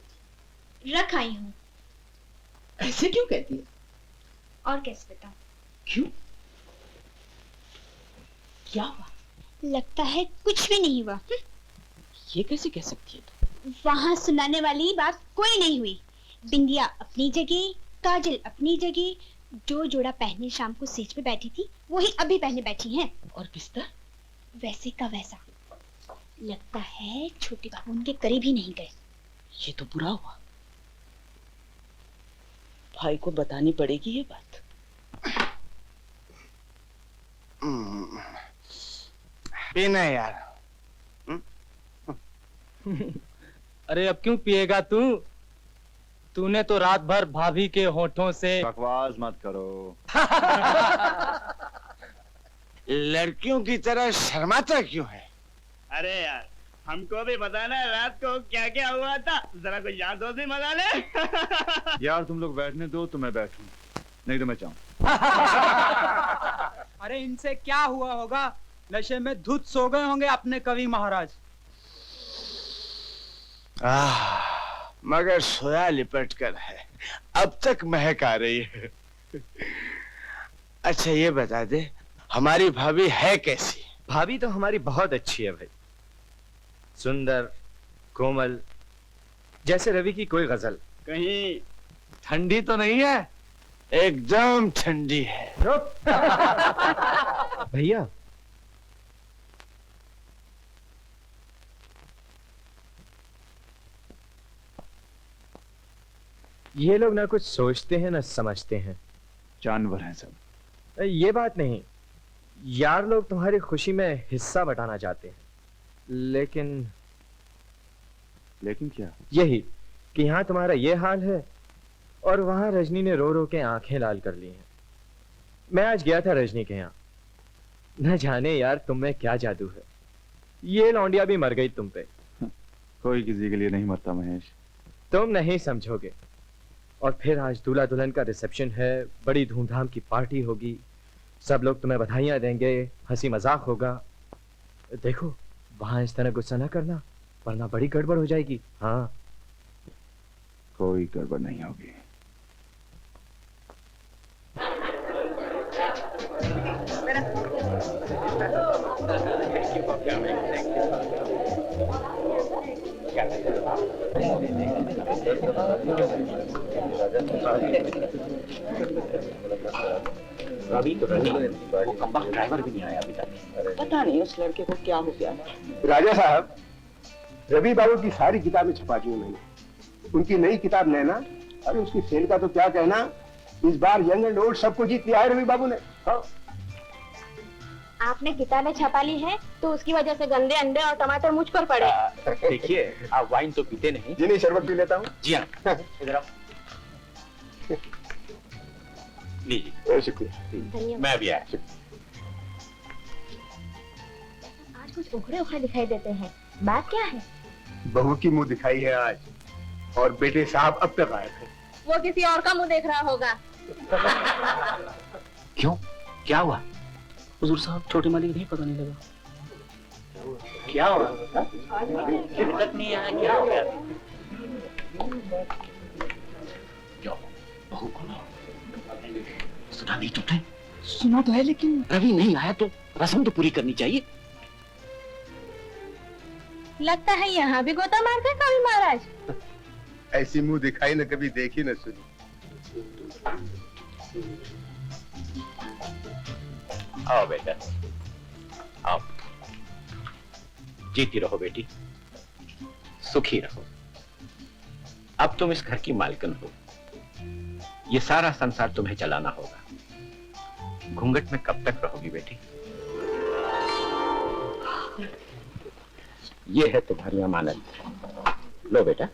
रख आई हूँ। ऐसे क्यों कहती है? और कैसे बताऊं? क्यों? क्या हुआ? लगता है कुछ भी नहीं हुआ। ये कैसे कह सकती है तू? वहाँ सुनाने वाली बात कोई नहीं हुई। बिंदिया अपनी जगह, काजल अपनी जगह। जो जोड़ा पहने शाम को सेज पे बैठी थी वही अभी पहने बैठी हैं। और बिस्तर वैसे का वैसा। लगता है छोटे बाबू उनके करीब ही नहीं गए। ये तो बुरा हुआ। भाई को बतानी पड़ेगी ये बात। पीना यार। अरे अब क्यों पिएगा तू? तूने तो रात भर भाभी के होठों से। बकवास मत करो। लड़कियों की तरह शर्माता क्यों है? अरे यार हमको भी बताना रात को क्या क्या हुआ था, जरा कुछ याद दोस्त भी मजा ले। यार तुम लोग बैठने दो तो मैं बैठूं, नहीं तो मैं चाहूं। अरे इनसे क्या हुआ होगा, नशे में धुत सो गए होंगे अपने कवि महाराज। मगर सोया लिपट कर है, अब तक महक आ रही है। अच्छा ये बता दे, हमारी भाभी है कैसी? भाभी तो हमारी बहुत अच्छी है भाई, सुंदर, कोमल, जैसे रवि की कोई गजल। कहीं ठंडी तो नहीं है? एकदम ठंडी है। भैया ये लोग ना कुछ सोचते हैं ना समझते हैं। जानवर हैं सब। ये बात नहीं, यार लोग तुम्हारी खुशी में हिस्सा बटाना चाहते हैं, लेकिन क्या? यही कि यहाँ तुम्हारा ये हाल है और वहां रजनी ने रो रो के आंखें लाल कर ली हैं। मैं आज गया था रजनी के यहाँ, न जाने यार तुम में क्या जादू है, ये लौंडिया भी मर गई तुम पे। कोई किसी के लिए नहीं मरता महेश। तुम नहीं समझोगे। और फिर आज दूल्हा दुल्हन का रिसेप्शन है, बड़ी धूमधाम की पार्टी होगी, सब लोग तुम्हें बधाइयां देंगे, हंसी मजाक होगा। देखो वहां इस तरह गुस्सा ना करना, वरना बड़ी गड़बड़ हो जाएगी। हाँ कोई गड़बड़ नहीं होगी। रवि तो वो कमबख्त ड्राइवर भी नहीं आया अभी तक। पता नहीं उस लड़के को क्या हो गया। राजा साहब, रवि बाबू की सारी किताबें छपा दी उन्होंने। उनकी नई किताब नैना, अरे उसकी सेल का तो क्या कहना, इस बार यंग एंड ओल्ड सबको जीत लिया है रवि बाबू ने। हाँ। आपने किताबें छपा ली है तो उसकी वजह से गंदे अंडे और टमाटर मुझ पर पड़े। देखिए आप वाइन तो पीते नहीं। जी नहीं, शरबत पी लेता हूँ। जी हाँ, इधर आओ। लीजिए। शुक्रिया। मैं भी आया। आज कुछ उखड़े उखड़े दिखाई देते हैं, बात क्या है? बहू की मुंह दिखाई है आज, और बेटे साहब अब तक आए थे। वो किसी और का मुंह देख रहा होगा। क्यों, क्या हुआ? हुजूर साहब छोटे मालिक नहीं पता नहीं लगा क्या हुआ? तक नहीं आया, क्या हो गया? जाओ बहू को लाओ। सुना नहीं तुमने? सुना तो है, लेकिन रवि नहीं आया तो रस्म तो पूरी करनी चाहिए। लगता है यहाँ भी गोता मारते हैं कवि महाराज। ऐसी मुंह दिखाई न कभी देखी न सुनी। आओ बेटा, आओ। जीती रहो बेटी, सुखी रहो। अब तुम इस घर की मालकिन हो, ये सारा संसार तुम्हें चलाना होगा। घूंघट में कब तक रहोगी बेटी? ये है तुम्हारी अमानत। लो बेटा।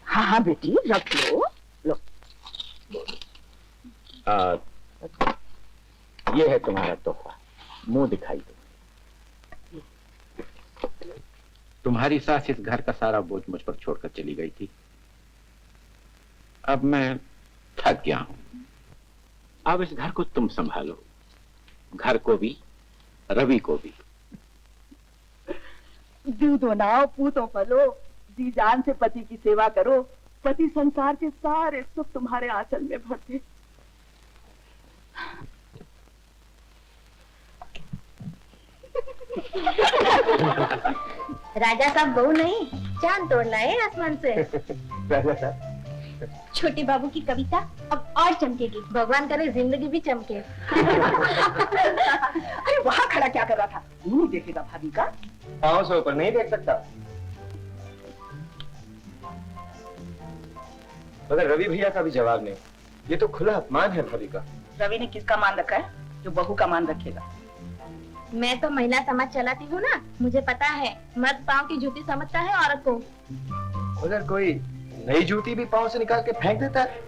हाँ हाँ बेटी, रख लो। लो। ये है तुम्हारा तोहफा, मुंह दिखाई दो। तुम्हारी सास इस घर का सारा बोझ मुझ पर छोड़कर चली गई थी। अब मैं थक गया हूं। अब इस घर को तुम संभालो, घर को भी, रवि को भी। दूधो नाव पूतो पलो, जी जान से पति की सेवा करो, पति संसार के सारे सुख तुम्हारे आंचल में भर दे। राजा साहब बहू नहीं, चांद तोड़ना है आसमान से। राजा साहब, छोटे बाबू की कविता अब और चमकेगी। भगवान करे जिंदगी भी चमके। अरे वहाँ खड़ा क्या कर रहा था? नहीं देखेगा भाभी का? पाँव से ऊपर नहीं देख सकता। मगर रवि भैया का भी जवाब नहीं। ये तो खुला अपमान है भाभी का। रवि ने किसका मान रखा है जो बहू का मान रखेगा? मैं तो महिला समाज चलाती हूँ ना, मुझे पता है मर्द पाँव की जूती समझता है औरत को। मगर कोई नई जूती भी पाँव से निकाल के फेंक देता है।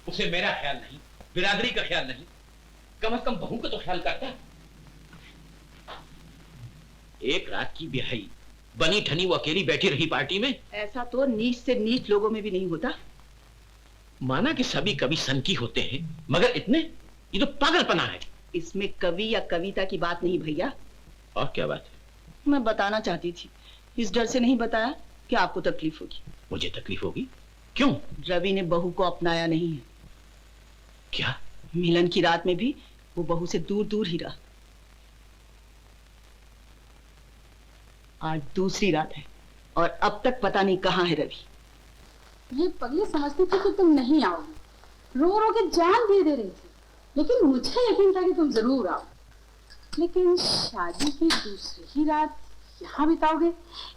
उसे मेरा ख्याल नहीं, बिरादरी का ख्याल नहीं, कम से कम बहू का तो ख्याल करता। एक रात की ब्याही बनी ठनी वो अकेली बैठी रही पार्टी में। ऐसा तो नीच से नीच लोगों में भी नहीं होता। माना कि सभी कवि सनकी होते हैं, मगर इतने, ये तो पागलपना है। इसमें कवि या कविता की बात नहीं भैया। और क्या बात है? मैं बताना चाहती थी, इस डर से नहीं बताया कि आपको तकलीफ होगी। मुझे तकलीफ होगी? क्यों? रवि ने बहू को अपनाया नहीं है। क्या? मिलन की रात में भी वो बहू से दूर दूर ही रहा। आज दूसरी रात है और अब तक पता नहीं कहाँ है रवि। ये पगली समझती थी कि तुम नहीं आओगे, रो रो के जान दे रही थी, लेकिन मुझे यकीन था कि तुम जरूर आओ। लेकिन शादी की दूसरी ही रात यहाँ बिताओगे,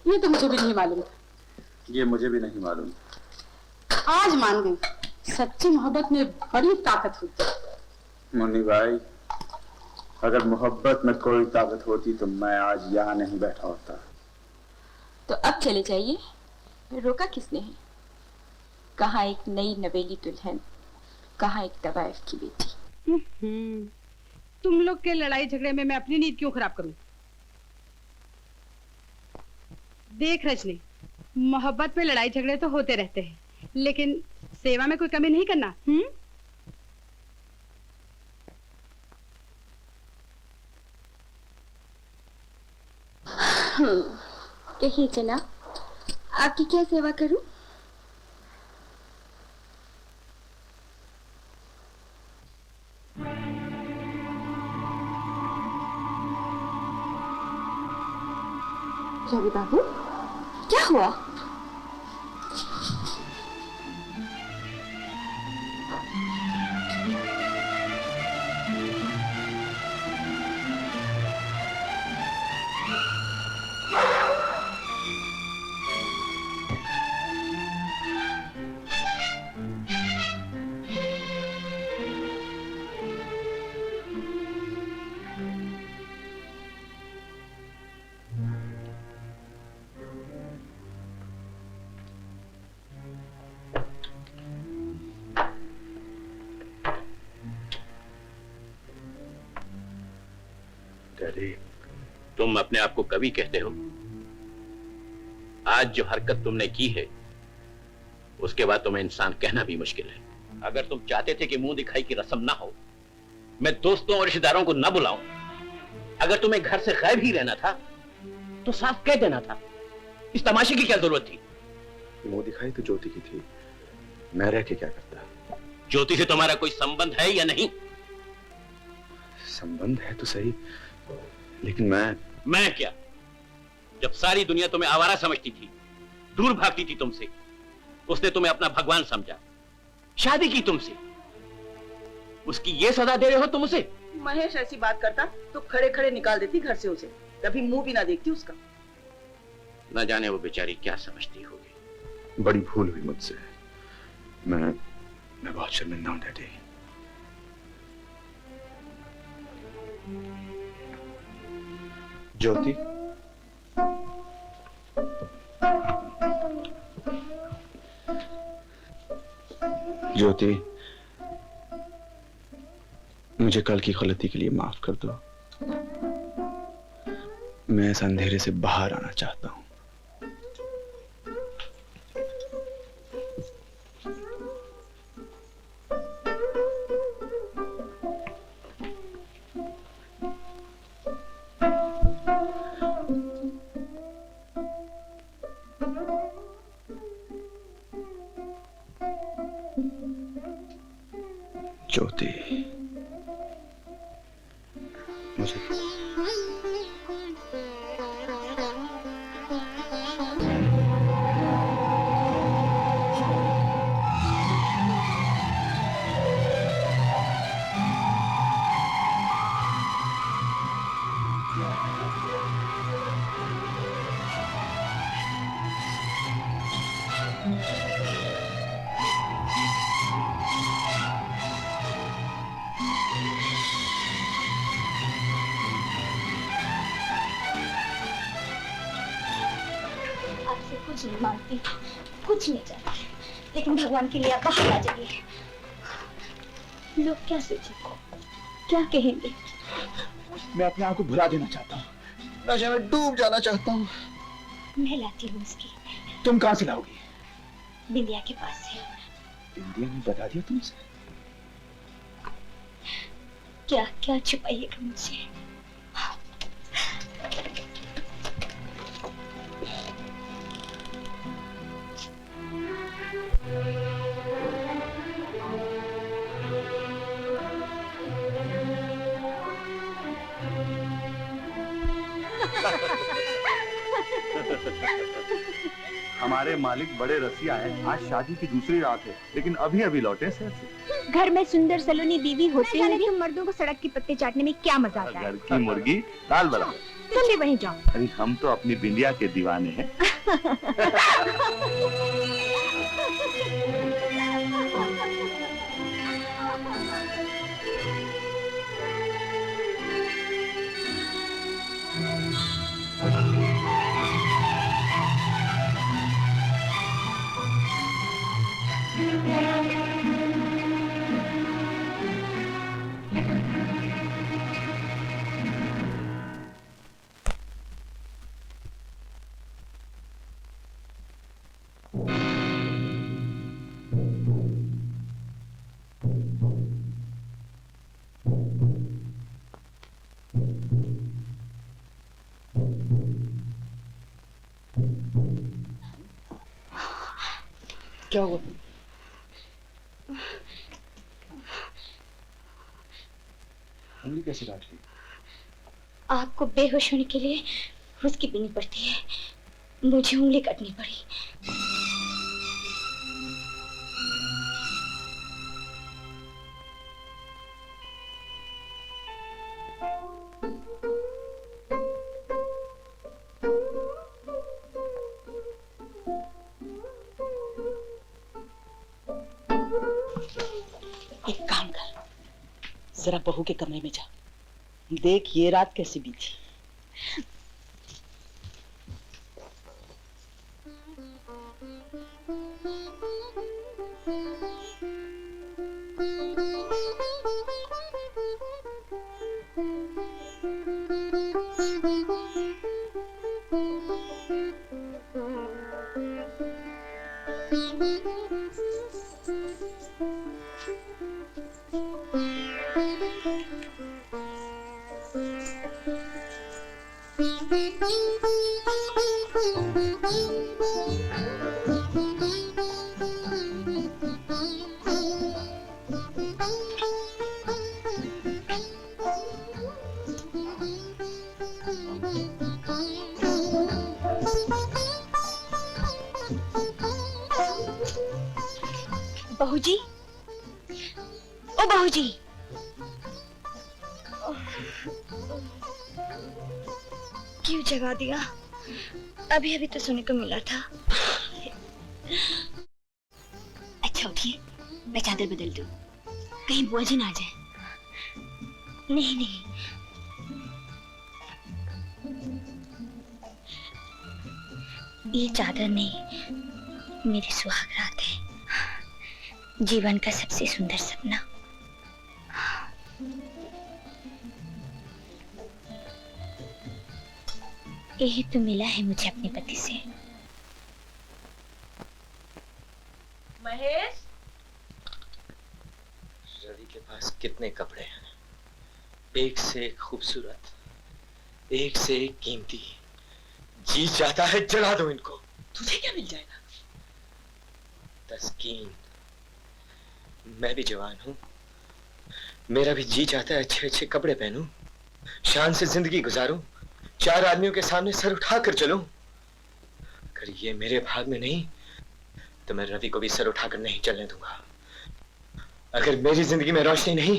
ये तो मुझे भी नहीं मालूम था। ये मुझे भी नहीं मालूम। आज मान गई, सच्ची मोहब्बत में बड़ी ताकत होती है। मुन्नी भाई, अगर मोहब्बत में कोई ताकत होती तो मैं आज यहाँ नहीं बैठा होता। तो अब चले जाइए, रोका किसने है? कहाँ एक नई नवेली दुल्हन, कहाँ एक तवाइफ की बेटी। तुम लोग के लड़ाई झगड़े में मैं अपनी नींद क्यों खराब करूं? देख रजनी, मोहब्बत में लड़ाई झगड़े तो होते रहते हैं, लेकिन सेवा में कोई कमी नहीं करना। कहिए जनाब, आपकी क्या सेवा करूं? रवि बाबू, क्या हुआ? ज्योति, तुम अपने आप को कवि कहते हो। आज जो हरकत तुमने की है उसके बाद तुम्हें इंसान कहना भी मुश्किल है। अगर तुम चाहते थे कि मुंह दिखाई की रस्म ना हो, मैं दोस्तों और रिश्तेदारों को ना बुलाऊं, अगर तुम्हें घर से गायब ही रहना था तो साफ कह देना था। इस तमाशे की क्या जरूरत थी? मुंह दिखाई तो ज्योति की थी, मैं रह के क्या करता। ज्योति से तुम्हारा कोई संबंध है या नहीं? संबंध है तो सही, लेकिन मैं क्या? जब सारी दुनिया तुम्हें आवारा समझती थी, दूर भागती थी तुमसे, उसने तुम्हें अपना भगवान समझा, शादी की तुमसे, उसकी ये सजा दे रहे हो तुम उसे? महेश ऐसी बात करता तो खड़े खड़े निकाल देती घर से उसे, कभी मुंह भी ना देखती उसका। न जाने वो बेचारी क्या समझती होगी। बड़ी भूल हुई मुझसे, मैं बहुत शर्मिंदा हूं डैडी। ज्योति, ज्योति, मुझे कल की गलती के लिए माफ कर दो। मैं इस अंधेरे से बाहर आना चाहता हूं। ज्योति, मुझे आपसे कुछ नहीं मांगती, कुछ नहीं चाहती, लेकिन भगवान के लिए आप बाहर आ जाइए। लोग क्या सोचेंगे, क्या कहेंगे? मैं अपने आप को भुला देना चाहता हूँ, नशे में डूब जाना चाहता हूँ। मैं लाती हूँ उसकी। तुम कहाँ से लाओगी? बिंदिया के पास से। बिंदिया ने बता दिया तुमसे? क्या क्या छुपाइएगा मुझसे? हमारे मालिक बड़े रसिया हैं। आज शादी की दूसरी रात है, लेकिन अभी अभी लौटे शहर से। घर में सुंदर सलोनी बीवी होते हुए भी मर्दों को सड़क के पत्ते चाटने में क्या मजा आता है? घर की मुर्गी दाल बराबर। तुम भी वहीं जाओ। अरे हम तो अपनी बिंदिया के दीवाने हैं। क्या हुआ? उंगली कैसे काट ली? आपको बेहोश होने के लिए उसकी पीनी पड़ती है, मुझे उंगली कटनी पड़ी। एक काम कर, जरा बहू के कमरे में जा, देख ये रात कैसी बीती। बहू जी, ओ बहू जी, क्यों जगा दिया? अभी अभी तो सोने को मिला था। अच्छा उठिए, मैं चादर बदल दूं, कहीं बुआ जी ना आ जाए। नहीं नहीं, ये चादर नहीं, मेरी सुहाग रात है, जीवन का सबसे सुंदर सपना। यही तो मिला है मुझे अपने पति से। महेश, रवि के पास कितने कपड़े हैं, एक से एक खूबसूरत, एक से एक कीमती। जी चाहता है जला दो इनको। तुझे क्या मिल जाएगा? तस्कीन। मैं भी जवान हूं, मेरा भी जी चाहता है अच्छे अच्छे कपड़े पहनूं, शान से जिंदगी गुजारूं, चार आदमियों के सामने सर उठाकर चलूं। अगर ये मेरे भाग में नहीं तो मैं रवि को भी सर उठाकर नहीं चलने दूंगा। अगर मेरी जिंदगी में रोशनी नहीं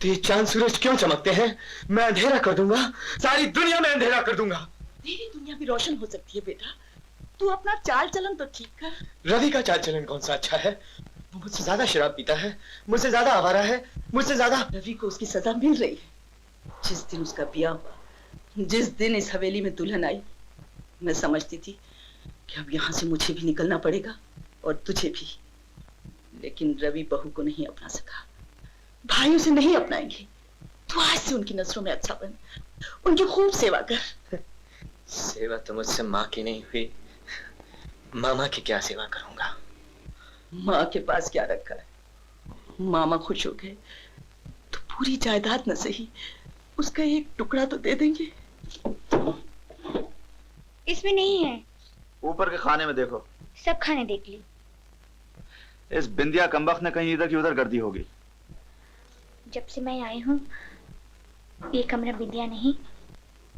तो ये चांद सूरज क्यों चमकते हैं? मैं अंधेरा कर दूंगा, सारी दुनिया में अंधेरा कर दूंगा। मेरी दुनिया भी रोशन हो सकती है बेटा, तू अपना चाल चलन तो ठीक कर। रवि का चाल चलन कौन सा अच्छा है? वो मुझसे ज्यादा शराब पीता है, मुझसे ज्यादा आवारा है, मुझसे ज्यादा। रवि को उसकी सजा मिल रही है। जिस दिन उसका ब्याह हुआ, जिस दिन इस हवेली में दुल्हन आई, मैं समझती थी कि अब यहाँ से मुझे भी निकलना पड़ेगा और तुझे भी। लेकिन रवि बहू को नहीं अपना सका, भाइयों से नहीं अपनाएंगे। तू आज से उनकी नजरों में अच्छा बन, उनकी खूब सेवा कर। सेवा तो मुझसे माँ की नहीं हुई, मामा की क्या सेवा करूंगा? माँ के पास क्या रखा है? मामा खुश हो गए तो पूरी जायदाद न सही, उसका एक टुकड़ा तो दे देंगे। इसमें नहीं है। ऊपर के खाने में देखो। सब खाने देख ली। इस बिंदिया कमबख्त ने कहीं इधर की उधर कर दी होगी। जब से मैं आई हूँ ये कमरा बिंदिया नहीं,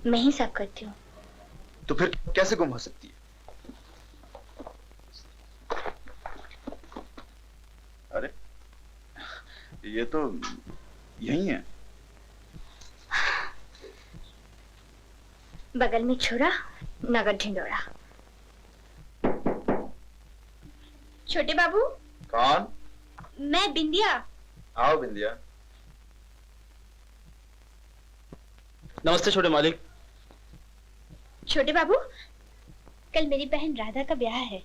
मैं ही साफ करती हूँ। तो फिर कैसे गुम हो सकती है? अरे ये तो यही है। बगल में छोरा, नगद ढिंडोरा। छोटे बाबू। कौन? मैं बिंदिया। आओ बिंदिया। नमस्ते छोटे मालिक। छोटे बाबू, कल मेरी बहन राधा का ब्याह है,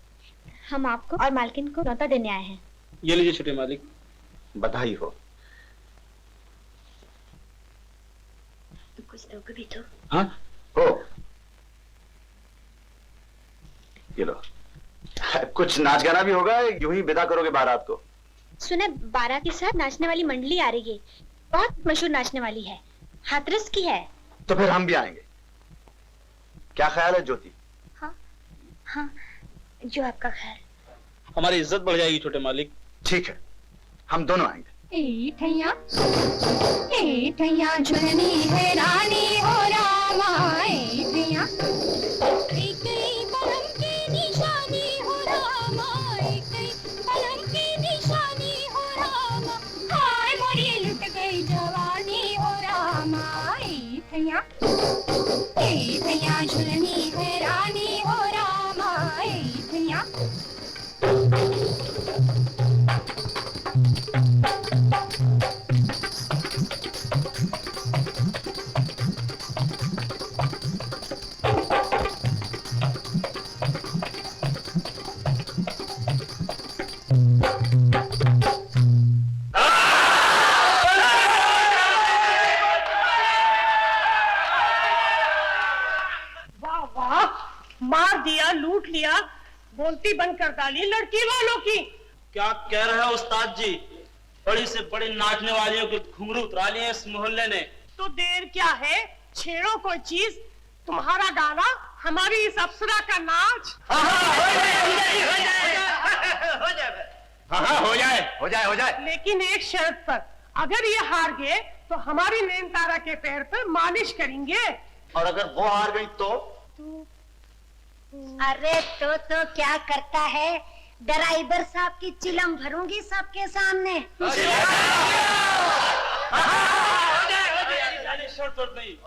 हम आपको और मालकिन को न्योता देने आए हैं। ये लीजिए छोटे मालिक। बधाई हो। कुछ दोगे भी तो। हाँ हो। ये लो, कुछ नाच गाना भी होगा, यूं ही विदा करोगे बारात को? सुना बारात के साथ नाचने वाली मंडली आ रही है, बहुत मशहूर नाचने वाली है, हाथरस की है। तो फिर हम भी आएंगे। क्या ख्याल है ज्योति? हाँ हाँ, जो आपका ख्याल। हमारी इज्जत बढ़ जाएगी छोटे मालिक। ठीक है, हम दोनों आएंगे। ठैया झुलनी है रानी हो रामा, ठैया एक पलंग की निशानी हो रामा, एक पलंग की निशानी हो रामा, हाय मोरी लुट गई जवानी हो रामा, ठैया झुलनी है रानी हो रामा, ठैया। मार दिया, लूट लिया, बोलती बंद कर डाली लड़की वालों की। क्या कह रहे हो उस्ताद जी? बड़ी से बड़ी नाचने वालियों के घुंघरू उतरा लिए इस मोहल्ले ने। तो देर क्या है, छेड़ो कोई चीज, तुम्हारा गाना, हमारी इस अप्सरा का नाच। हो जाए। हाँ हाँ हो जाए हो जाए हो जाए। लेकिन एक शर्त पर, अगर ये हार गए तो हमारी नैनतारा के पैर पर मालिश करेंगे। और अगर वो हार गई तो? अरे तो क्या करता है, ड्राइवर साहब की चिलम भरूंगी सबके सामने।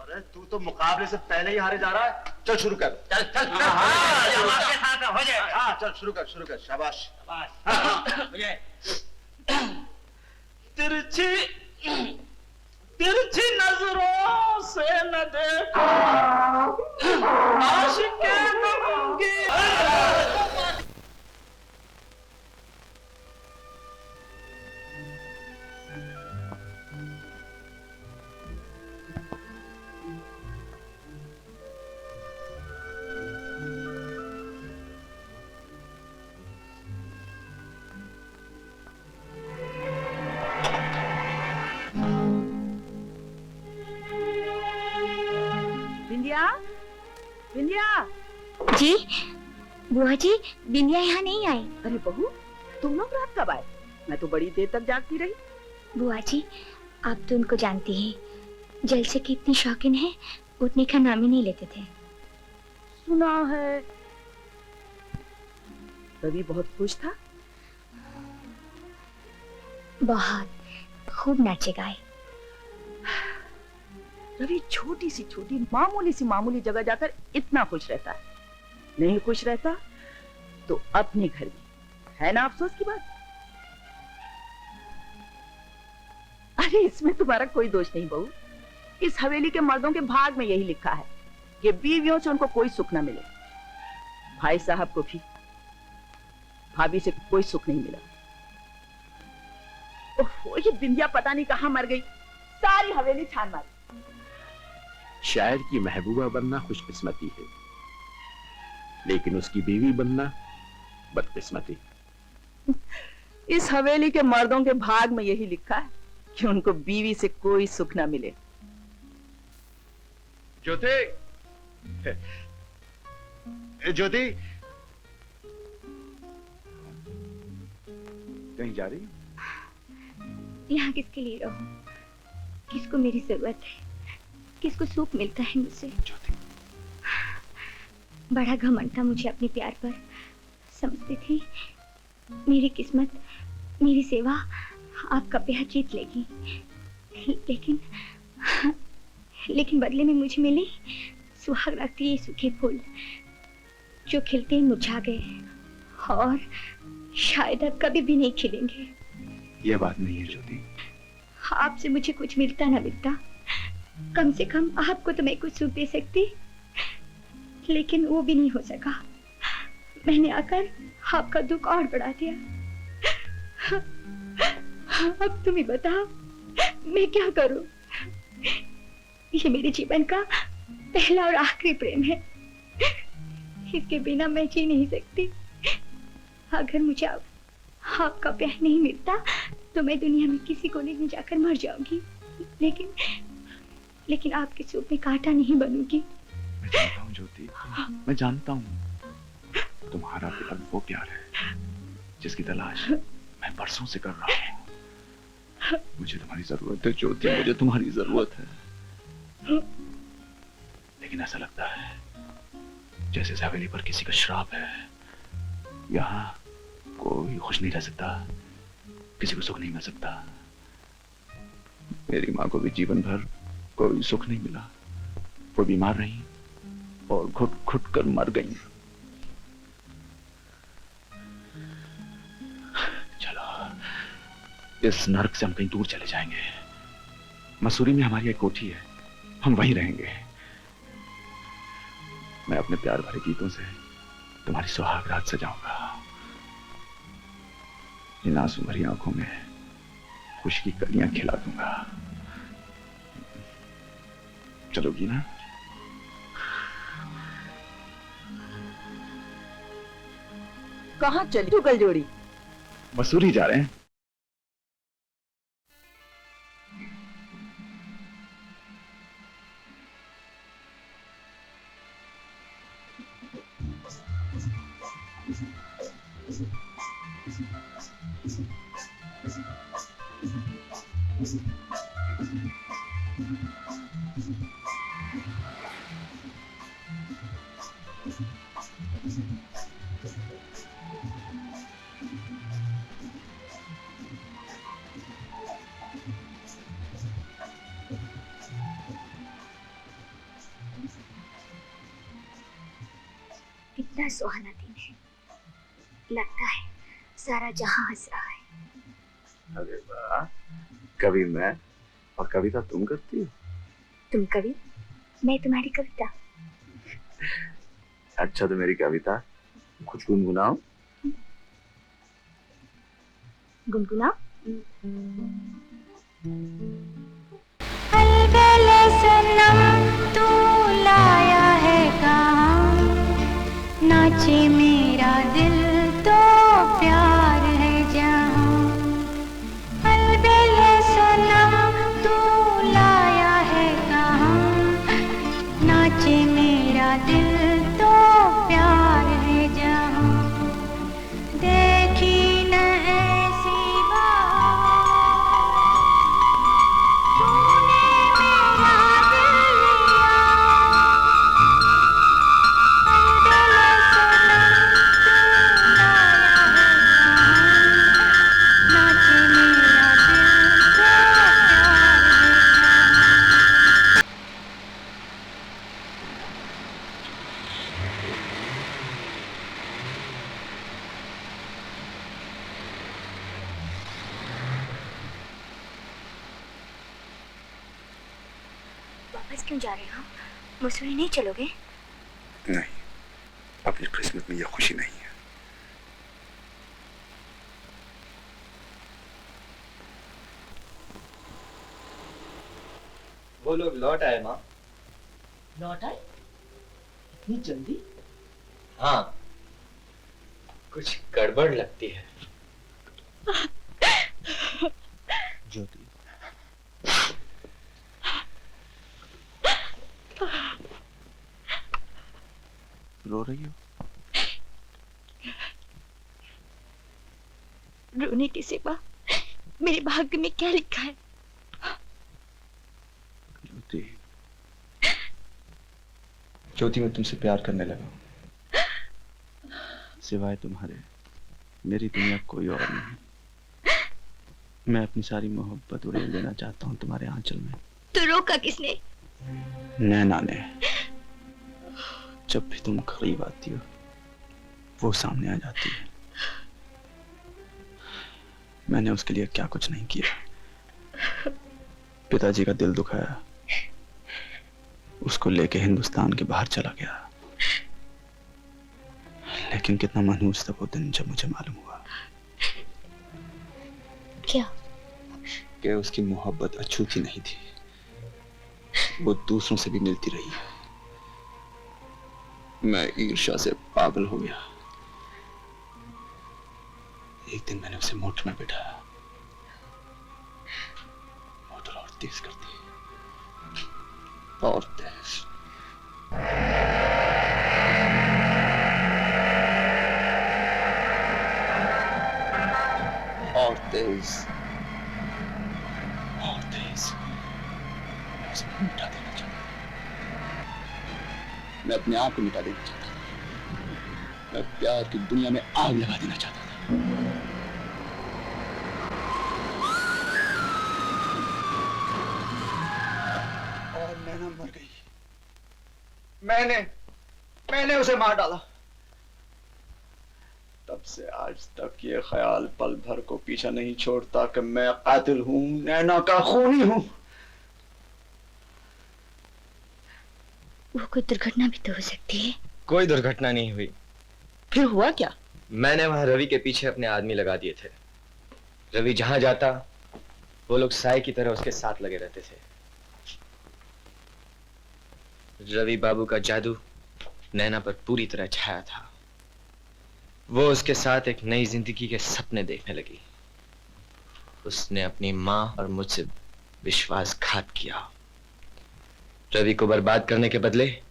अरे तू तो मुकाबले से पहले ही हारे जा रहा है। चल शुरू कर। चल चल चल। हाँ चल शुरू कर शाबाश। तिरछी नजरों से न देखो आशिक़े नमूंगी। बिंदिया जी बुआ जी, बिंदिया यहाँ नहीं आई। अरे बहू, तुम लोग रात कब आए? मैं तो बड़ी देर तक जागती रही। बुआ जी, आप तो उनको जानती हैं, जलसे की इतनी शौकीन है, उठने का नाम ही नहीं लेते थे। सुना है रवि बहुत खुश था। बहुत खूब नाचे गाए। रवि छोटी सी मामूली जगह जाकर इतना खुश रहता है। नहीं खुश रहता तो अपने घर में, है ना अफसोस की बात। अरे इसमें तुम्हारा कोई दोष नहीं बहू। इस हवेली के मर्दों के भाग में यही लिखा है कि बीवियों से उनको कोई सुख न मिले। भाई साहब को भी भाभी से कोई सुख नहीं मिला। ओहो, ये बिंदिया पता नहीं कहां मर गई, सारी हवेली छान मारी। शायर की महबूबा बनना खुशकिस्मती है, लेकिन उसकी बीवी बनना बदकिस्मती। इस हवेली के मर्दों के भाग में यही लिखा है कि उनको बीवी से कोई सुख ना मिले। ज्योति, ज्योति कहीं जा रही? यहाँ किसके लिए रहो? किसको मेरी जरूरत है? किसको सुख मिलता है मुझसे? बड़ा घमंड था मुझे अपने प्यार पर। समझती थी मेरी किस्मत, मेरी सेवा आपका प्यार जीत लेगी, लेकिन बदले में मुझे मिले सुहाग रखती ये सूखे फूल जो खिलते ही मुरझा गए और शायद अब कभी भी नहीं खिलेंगे। ये बात नहीं है ज्योति। आपसे मुझे कुछ मिलता ना मिलता, कम से कम आपको तो मैं कुछ सुख दे सकती, लेकिन वो भी नहीं हो सका। मैंने आकर आपका दुख और बढ़ा दिया। अब तुम ही बताओ मैं क्या करूं? ये मेरे जीवन का पहला और आखिरी प्रेम है, इसके बिना मैं जी नहीं सकती। अगर मुझे आपका प्यार नहीं मिलता तो मैं दुनिया में किसी कोने में जाकर मर जाऊंगी, लेकिन आपके सूप में कांटा नहीं बनूंगी। मैं जानता हूँ ज्योति, मैं जानता हूँ तुम्हारा प्यार वो प्यार है जिसकी तलाश मैं बरसों से कर रहा हूँ। मुझे तुम्हारी जरूरत है ज्योति, मुझे तुम्हारी जरूरत है। लेकिन ऐसा लगता है जैसे इस हवेली पर किसी का श्राप है। यहाँ कोई खुश नहीं रह सकता, किसी को सुख नहीं मिल सकता। मेरी माँ को भी जीवन भर कोई सुख नहीं मिला। वो बीमार रही और घुट घुट कर मर गई। चलो इस नरक से हम कहीं दूर चले जाएंगे। मसूरी में हमारी एक कोठी है, हम वहीं रहेंगे। मैं अपने प्यार भरे गीतों से तुम्हारी सुहाग रात सजाऊंगा। इन आंसू भरी आंखों में खुशी की कलियां खिला दूंगा। चलोगी ना? कहाँ चली तू गलजोड़ी? मसूरी जा रहे हैं। कितना सुहाना दिन है, लगता है सारा जहां हंस रहा है। अरे वाह, कभी मैं और कविता तुम करती हो। तुम कवि, मैं तुम्हारी कविता। अच्छा तो मेरी कविता कुछ गुनगुनाओ। गुनगुनाओ। अलबेले सनम तू लाया है कहाँ, नाचे मेरा दिल तो प्यार है जहाँ। अलबेले सनम तू लाया है कहाँ, नाचे मेरा दिल तो प्यार है जहाँ। देखी न ऐसी वापस क्यों जा रहे हो? मसूरी नहीं चलोगे? नहीं, अपनी किस्मत में यह खुशी नहीं है। वो लोग लौट आए माँ। लौट आए? इतनी जल्दी? हाँ, कुछ गड़बड़ लगती है। ज्योति, रो रही हो? रोने के सिवा मेरे भाग्य में क्या लिखा है? ज्योति, ज्योति मैं तुमसे प्यार करने लगा हूं। सिवाय तुम्हारे मेरी दुनिया कोई और नहीं। मैं अपनी सारी मोहब्बत उड़ेल लेना चाहता हूँ तुम्हारे आंचल में। तो रोका किसने? नैना ने। जब भी तुम करीब आती हो वो सामने आ जाती है। मैंने उसके लिए क्या कुछ नहीं किया। पिताजी का दिल दुखाया, उसको लेके हिंदुस्तान के बाहर चला गया। लेकिन कितना मनहूस था वो दिन जब मुझे मालूम हुआ क्या कि उसकी मोहब्बत अछूती नहीं थी, वो दूसरों से भी मिलती रही। मैं ईर्ष्या से पागल हो गया। एक दिन मैंने उसे मोटर में बिठाया, मोटर और तेज कर दी, और तेज। और तेज, और तेज। मैं उसे मिटा देना चाहता था। मैं अपने आप को मिटा देना चाहता था। मैं प्यार की दुनिया में आग लगा देना चाहता था। और नैना मर गई। मैंने उसे मार डाला। तब से आज तक ये ख्याल पल भर को पीछा नहीं छोड़ता कि मैं कातिल हूं, नैना का खूनी हूं। वो कोई दुर्घटना भी तो हो सकती है। कोई दुर्घटना नहीं हुई। फिर हुआ क्या? मैंने वहां रवि के पीछे अपने आदमी लगा दिए थे। रवि जहां जाता वो लोग साए की तरह उसके साथ लगे रहते थे। रवि बाबू का जादू नैना पर पूरी तरह छाया था। वो उसके साथ एक नई जिंदगी के सपने देखने लगी। उसने अपनी माँ और मुझसे विश्वासघात किया। रवि को बर्बाद करने के बदले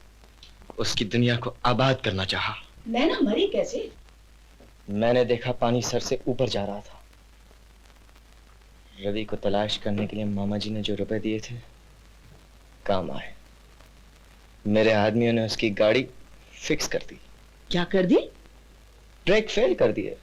उसकी दुनिया को आबाद करना चाहा। नैना मरी कैसे? मैंने देखा पानी सर से ऊपर जा रहा था। रवि को तलाश करने के लिए मामा जी ने जो रुपए दिए थे काम आए। मेरे आदमियों ने उसकी गाड़ी फिक्स कर दी। क्या कर दी? ब्रेक फेल कर दिए।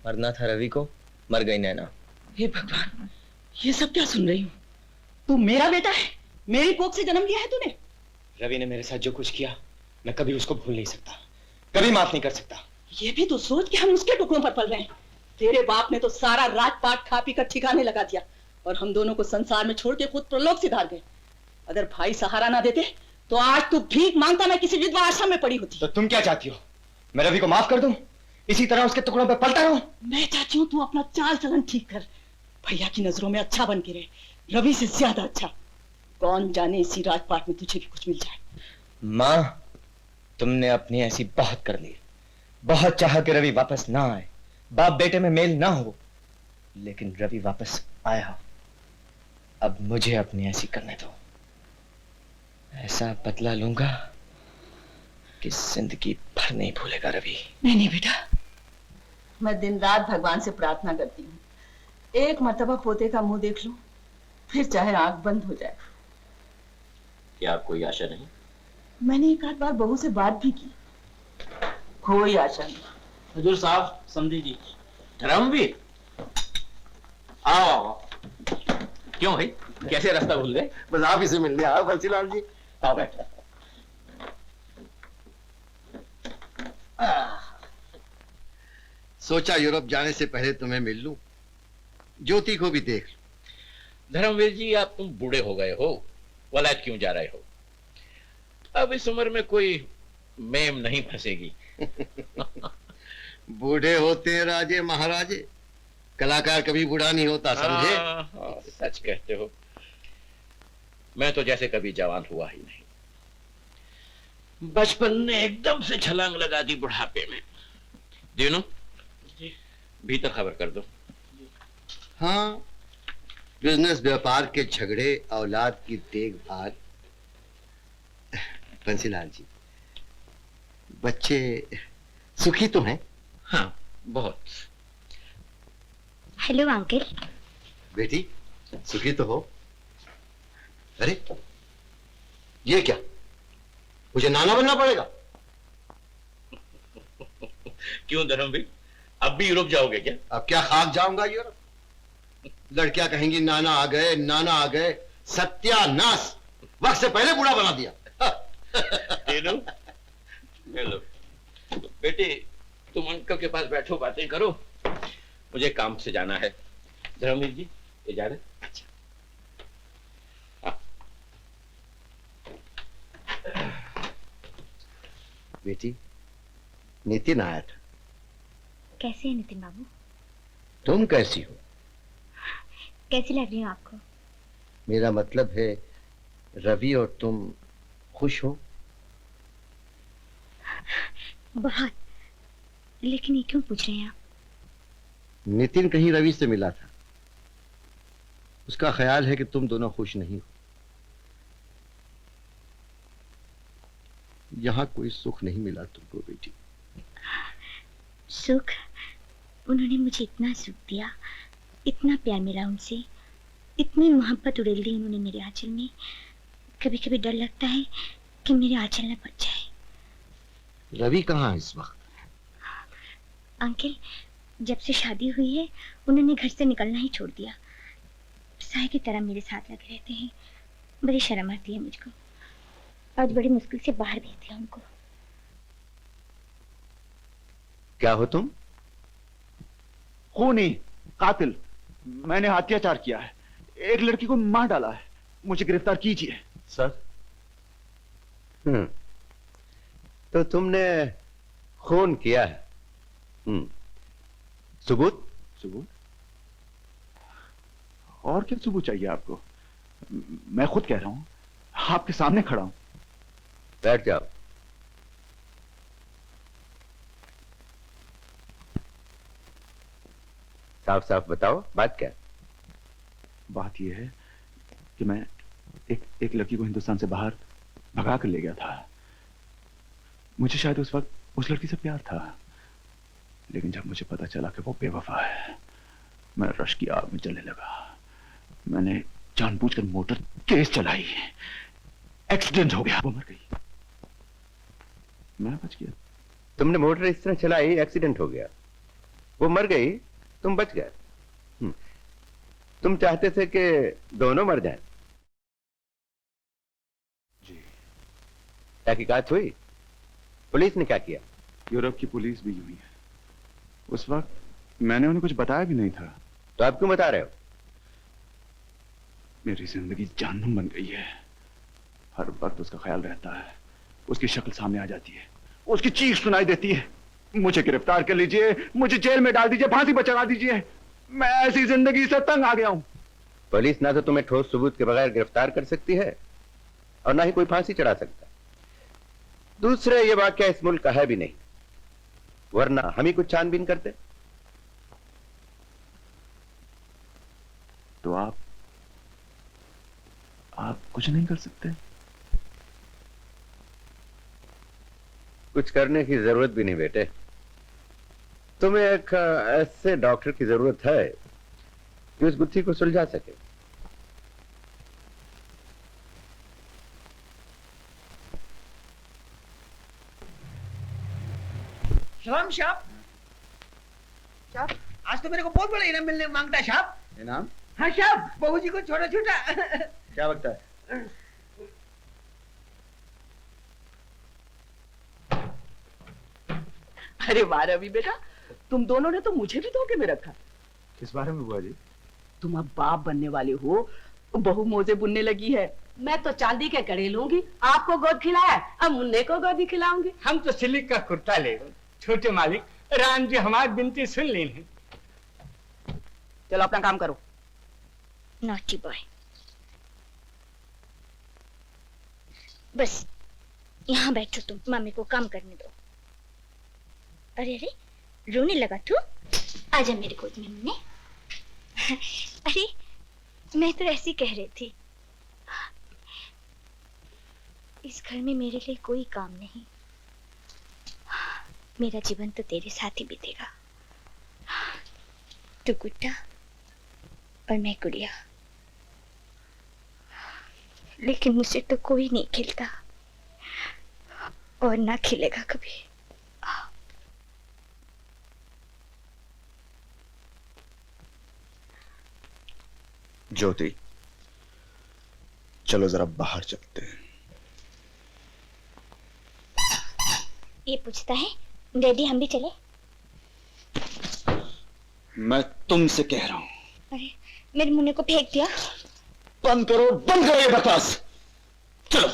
मरना था रवि को, मर गई नैना। हे भगवान, ये सब क्या सुन रही हूँ? तू मेरा बेटा है, मेरी कोख से जन्म लिया है तूने। रवि ने मेरे साथ जो कुछ किया मैं कभी उसको भूल नहीं सकता, कभी माफ नहीं कर सकता। ये भी तो सोच कि हम उसके टुकड़ों पर पल रहे हैं। तेरे बाप ने तो सारा राजपाट खा पी कर ठिकाने लगा दिया और हम दोनों को संसार में छोड़ के खुद प्रलोक सिधार गए। अगर भाई सहारा ना देते तो आज तू भीख मांगता मैं किसी विधवा आश्रम में पड़ी होती। तो तुम क्या चाहती हो? मैं रवि को माफ कर दूं, इसी तरह उसके टुकड़ों पे पलता रहूं? मैं चाहती हूँ तू अपना चाल चलन ठीक कर, भैया की नजरों में अच्छा बन के रहे, रवि से ज्यादा अच्छा। कौन जाने इसी राजपाट में तुझे भी कुछ मिल जाए। माँ, तुमने अपनी ऐसी बहुत कर ली, बहुत चाहा कि रवि वापस ना आए, बाप बेटे में मेल ना हो, लेकिन रवि वापस आया। अब मुझे अपनी ऐसी करने दो। ऐसा बदला लूंगा कि जिंदगी भर नहीं भूलेगा रवि। नहीं बेटा, मैं दिन रात भगवान से प्रार्थना करती हूँ, एक मर्तबा पोते का मुंह देख लूं, फिर चाहे आंख बंद हो जाए। क्या कोई आशा नहीं? मैंने एक आध बार बहू से बात भी की, कोई आशा नहीं। हुजूर साहब, समझी जी। धर्मवीर, आओ। क्यों भाई, कैसे रास्ता भूल गए? बस आप ही से मिलने आओ बंसीलाल जी। आओ बैठो। सोचा यूरोप जाने से पहले तुम्हें मिल लूं, ज्योति को भी देख लूं। धर्मवीर जी, आप तुम बूढ़े हो गए हो, वलायत क्यों जा रहे हो? अब इस उम्र में कोई मेम नहीं फंसेगी। बूढ़े होते हैं राजे महाराजे, कलाकार कभी बूढ़ा नहीं होता, समझे? हाँ, सच कहते हो। मैं तो जैसे कभी जवान हुआ ही नहीं, बचपन ने एकदम से छलांग लगा दी बुढ़ापे में। दीनू, भीतर खबर कर दो। हाँ, बिजनेस व्यापार के झगड़े, औलाद की देखभाल। बंसीलाल जी, बच्चे सुखी तो हैं? हाँ, बहुत। Hello uncle. बेटी, सुखी तो हो? अरे ये क्या, मुझे नाना बनना पड़ेगा? क्यों धर्मवीर, अब भी यूरोप जाओगे क्या? अब क्या खाक जाऊंगा यूरोप? लड़कियां कहेंगी नाना आ गए, नाना आ गए। सत्यानाश, वक्त से पहले बूढ़ा बना दिया। हेलो बेटी, तुम अंकल के पास बैठो, बातें करो, मुझे काम से जाना है। धर्मवीर जी, इजाजत। अच्छा। बेटी, नितिन आया था। कैसे है नितिन बाबू? तुम कैसी हो? कैसी लग रही हो आपको? मेरा मतलब है रवि और तुम खुश हो? बहुत। लेकिन ये क्यों पूछ रहे हैं आप? नितिन कहीं रवि से मिला था, उसका ख्याल है कि तुम दोनों खुश नहीं हो। यहां कोई सुख नहीं मिला तुमको बेटी। सुख? उन्होंने मुझे इतना सुख दिया, इतना प्यार मिला उनसे, इतनी मोहब्बत उड़ेल दी उन्होंने मेरे आंचल में। कभी कभी डर लगता है कि मेरे आंचल न बच जाए। रवि कहाँ है इस वक्त? अंकल, जब से शादी हुई है उन्होंने घर से निकलना ही छोड़ दिया। साय की तरह मेरे साथ लगे रहते हैं। बड़ी शर्म आती है मुझको। आज बड़ी मुश्किल से बाहर भेज दिया उनको। क्या हो तुम? खूनी, कातिल, मैंने अत्याचार किया है, एक लड़की को मार डाला है, मुझे गिरफ्तार कीजिए। सर। तो तुमने खून किया है। सबूत? सबूत? और क्या सबूत चाहिए आपको? मैं खुद कह रहा हूं, आपके सामने खड़ा हूं। बैठ जाओ। साफ साफ बताओ, बात क्या? बात यह है कि मैं एक लड़की को हिंदुस्तान से बाहर भगा कर ले गया था। मुझे शायद उस वक्त उस लड़की से प्यार था, लेकिन जब मुझे पता चला कि वो बेवफा है, मैं रश की आग में जलने लगा। मैंने जानबूझकर मोटर तेज चलाई, एक्सीडेंट हो गया, वो मर गई, मैं बच गया। तुमने मोटर इस तरह चलाई, एक्सीडेंट हो गया, वो मर गई, तुम बच गए। तुम चाहते थे कि दोनों मर जाएं। जी। तहकीकात हुई? पुलिस ने क्या किया? यूरोप की पुलिस भी यूं ही है। उस वक्त मैंने उन्हें कुछ बताया भी नहीं था। तो आप क्यों बता रहे हो? मेरी जिंदगी जहन्नुम बन गई है। हर वक्त उसका ख्याल रहता है, उसकी शक्ल सामने आ जाती है, उसकी चीख सुनाई देती है। मुझे गिरफ्तार कर लीजिए, मुझे जेल में डाल दीजिए, फांसी पर चढ़ा दीजिए। मैं ऐसी जिंदगी से तंग आ गया हूं। पुलिस ना तो तुम्हें ठोस सबूत के बगैर गिरफ्तार कर सकती है और ना ही कोई फांसी चढ़ा सकता। दूसरे, ये वाकया इस मुल्क का है भी नहीं, वरना हम ही कुछ छानबीन करते। तो आप कुछ नहीं कर सकते? कुछ करने की जरूरत भी नहीं बेटे। तुम्हें एक ऐसे डॉक्टर की जरूरत है कि उस गुत्थी को सुलझा सके। सलाम साहब। साहब, आज तो मेरे को बहुत बड़ा इनाम मिलने मांगता है साहब। इनाम? हाँ साहब, बहू जी को छोटा छोटा। क्या वक्त है? अरे वाह रवि बेटा, तुम दोनों ने तो मुझे भी धोखे में रखा। किस बारे में बुआ जी? तुम अब बाप बनने वाले हो, बहू मोजे बुनने लगी है। मैं तो चांदी के कड़े लूंगी, आपको गोद खिलाया, अब मुन्ने को गोदी खिलाऊंगी। हम तो सिल्क का कुर्ता ले। छोटे मालिक, राम जी हमारी बिनती सुन लें। चलो अपना काम करो। Naughty boy. बस यहाँ बैठो तुम, मम्मी को काम करने दो। अरे अरे, रोने लगा तू? आजा मेरे गोद में मुन्ने। अरे मैं तो ऐसी कह रही थी, इस घर में मेरे लिए कोई काम नहीं। मेरा जीवन तो तेरे साथ ही बीतेगा। तू गुड्डा और मैं गुड़िया, लेकिन मुझसे तो कोई नहीं खिलता और ना खिलेगा कभी। ज्योति, चलो जरा बाहर चलते हैं। ये पूछता है डैडी हम भी चले? मैं तुमसे कह रहा हूं। अरे मेरे मुन्ने को फेंक दिया। बंद करो ये बकवास। चलो।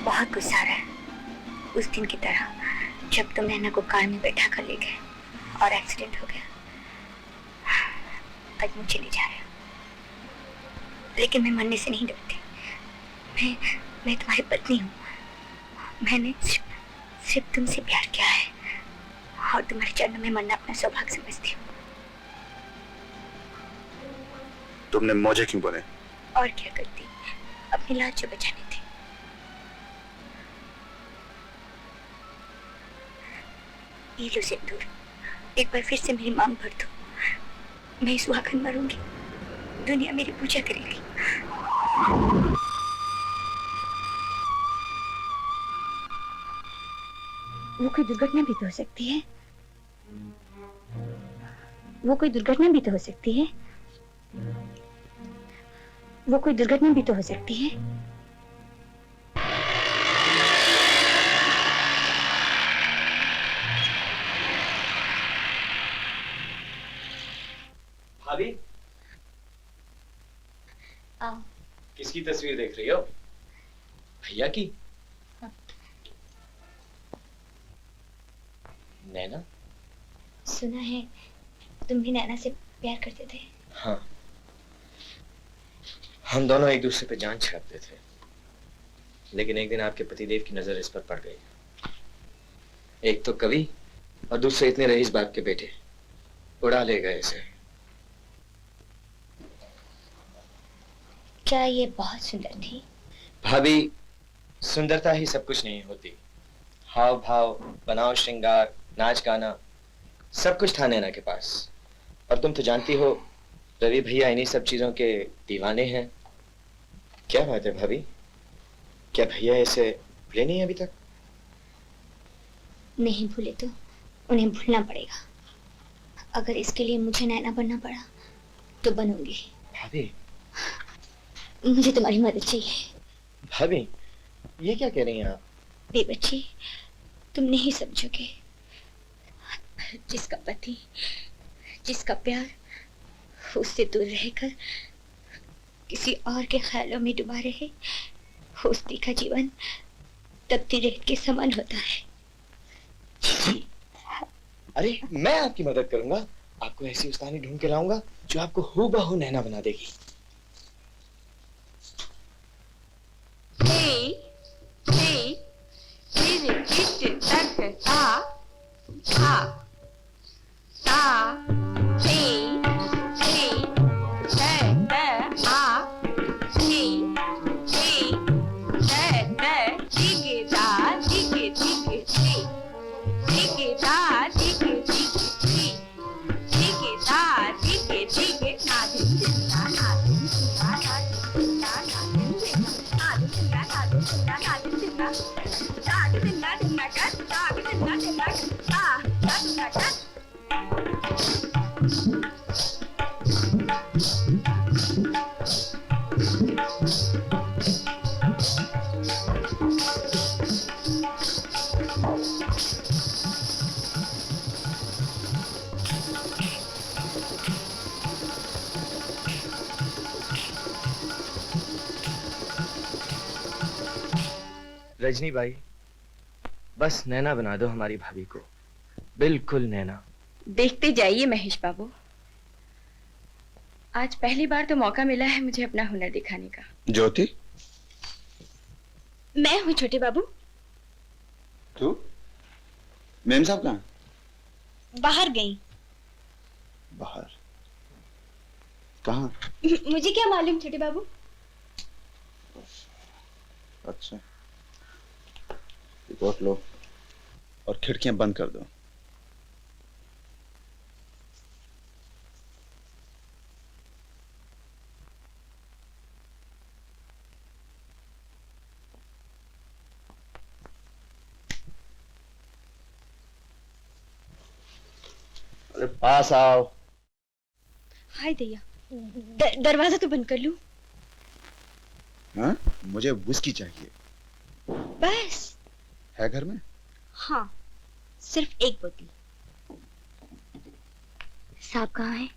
बहुत गुस्सा आ रहा है, उस दिन की तरह जब तुम नैना को कार में बैठा कर ले गए और एक्सीडेंट हो गया। आज मुझे ले जा रहे हो, लेकिन मैं मरने से नहीं डरती। मैं तुम्हारी पत्नी हूँ। मैंने सिर्फ तुमसे प्यार किया है और तुम्हारे चरणों में मरना अपना सौभाग्य समझती हूँ। तुमने मुझे क्यों बोले? और क्या करती, अपनी लाज जो बचानी थी। ये लो सिंदूर, एक बार फिर से मेरी मांग भर दो। मैं सुहागन मरूंगी, दुनिया मेरी पूजा करेगी। वो कोई दुर्घटना भी तो हो सकती है। वो कोई दुर्घटना भी तो हो सकती है। वो कोई दुर्घटना भी तो हो सकती है। भाभी, आओ। किसकी तस्वीर देख रही हो? भैया की? नैना? सुना है तुम भी नैना से प्यार करते थे। हाँ, हम दोनों एक दूसरे पे जान छिड़कते थे, लेकिन एक दिन आपके पतिदेव की नजर इस पर पड़ गई। एक तो कवि और दूसरे इतने रईस बाप के बेटे, उड़ा ले गए इसे। क्या ये बहुत सुंदर थी? भाभी, सुंदरता ही सब कुछ नहीं होती। हाव भाव, बनाव श्रृंगार, नाच गाना, सब कुछ था नैना के पास। और तुम तो जानती हो रवि भैया इन्हीं सब चीजों के दीवाने हैं। क्या बात है भाभी, क्या भैया इसे भूले नहीं अभी तक? नहीं भूले तो उन्हें भूलना पड़ेगा। अगर इसके लिए मुझे नैना बनना पड़ा तो बनूंगी। भाभी, मुझे तुम्हारी मदद चाहिए। भाभी, ये क्या कह रही हैं आप? बेबच्ची, तुम नहीं समझोगे। जिसका पति, जिसका प्यार उससे दूर रहकर किसी और के ख्यालों में डूबा रहे, उसकी का जीवन तपती रेत के समान होता है। अरे मैं आपकी मदद करूंगा। आपको ऐसी उस्तानी ढूंढ के लाऊंगा जो आपको हूबहू नैना बना देगी। रजनी भाई, बस नैना बना दो हमारी भाभी को, बिल्कुल नैना। देखते जाइए महेश बाबू, आज पहली बार तो मौका मिला है मुझे अपना हुनर दिखाने का। ज्योति, मैं हूँ छोटे बाबू। तू? मेम साहब कहाँ? बाहर गई। बाहर? कहाँ? मुझे क्या मालूम छोटे बाबू। अच्छा, रिपोर्ट लो और खिड़कियां बंद कर दो। अरे पास आओ। हाय दैया, दरवाजा तो बंद कर लूं? हाँ? मुझे विस्की चाहिए। बस? है घर में? हाँ, सिर्फ एक बोतल। साहब कहाँ है?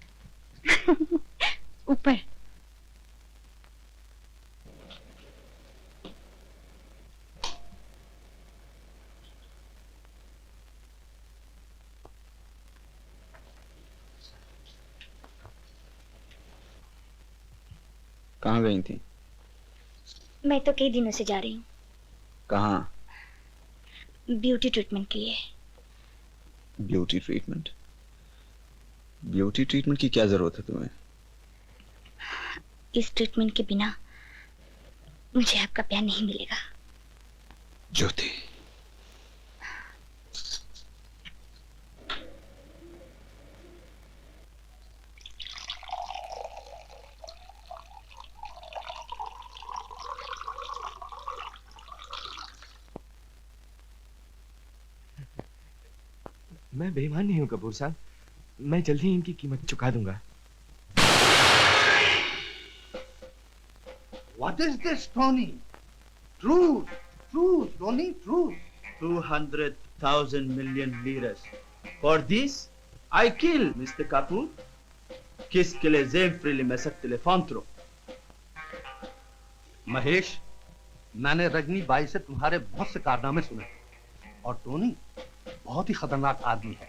ऊपर। कहाँ गई थी? मैं तो कई दिनों से जा रही हूँ। कहाँ? ब्यूटी ट्रीटमेंट के लिए। Beauty treatment? ब्यूटी ट्रीटमेंट की क्या जरूरत है तुम्हें? इस ट्रीटमेंट के बिना मुझे आपका प्यार नहीं मिलेगा। ज्योति, मैं बेईमान नहीं हूँ कपूर साहब, मैं जल्दी इनकी कीमत चुका दूंगा। What is this, Tony? Truth, truth, Tony, truth. 200,000 million liras. For this, I kill Mr. Kapoor. किस के लिए sempre le mesek telefantro. Mahesh, मैंने रजनी बाई से तुम्हारे बहुत से कारनामे सुने और टोनी बहुत ही खतरनाक आदमी है।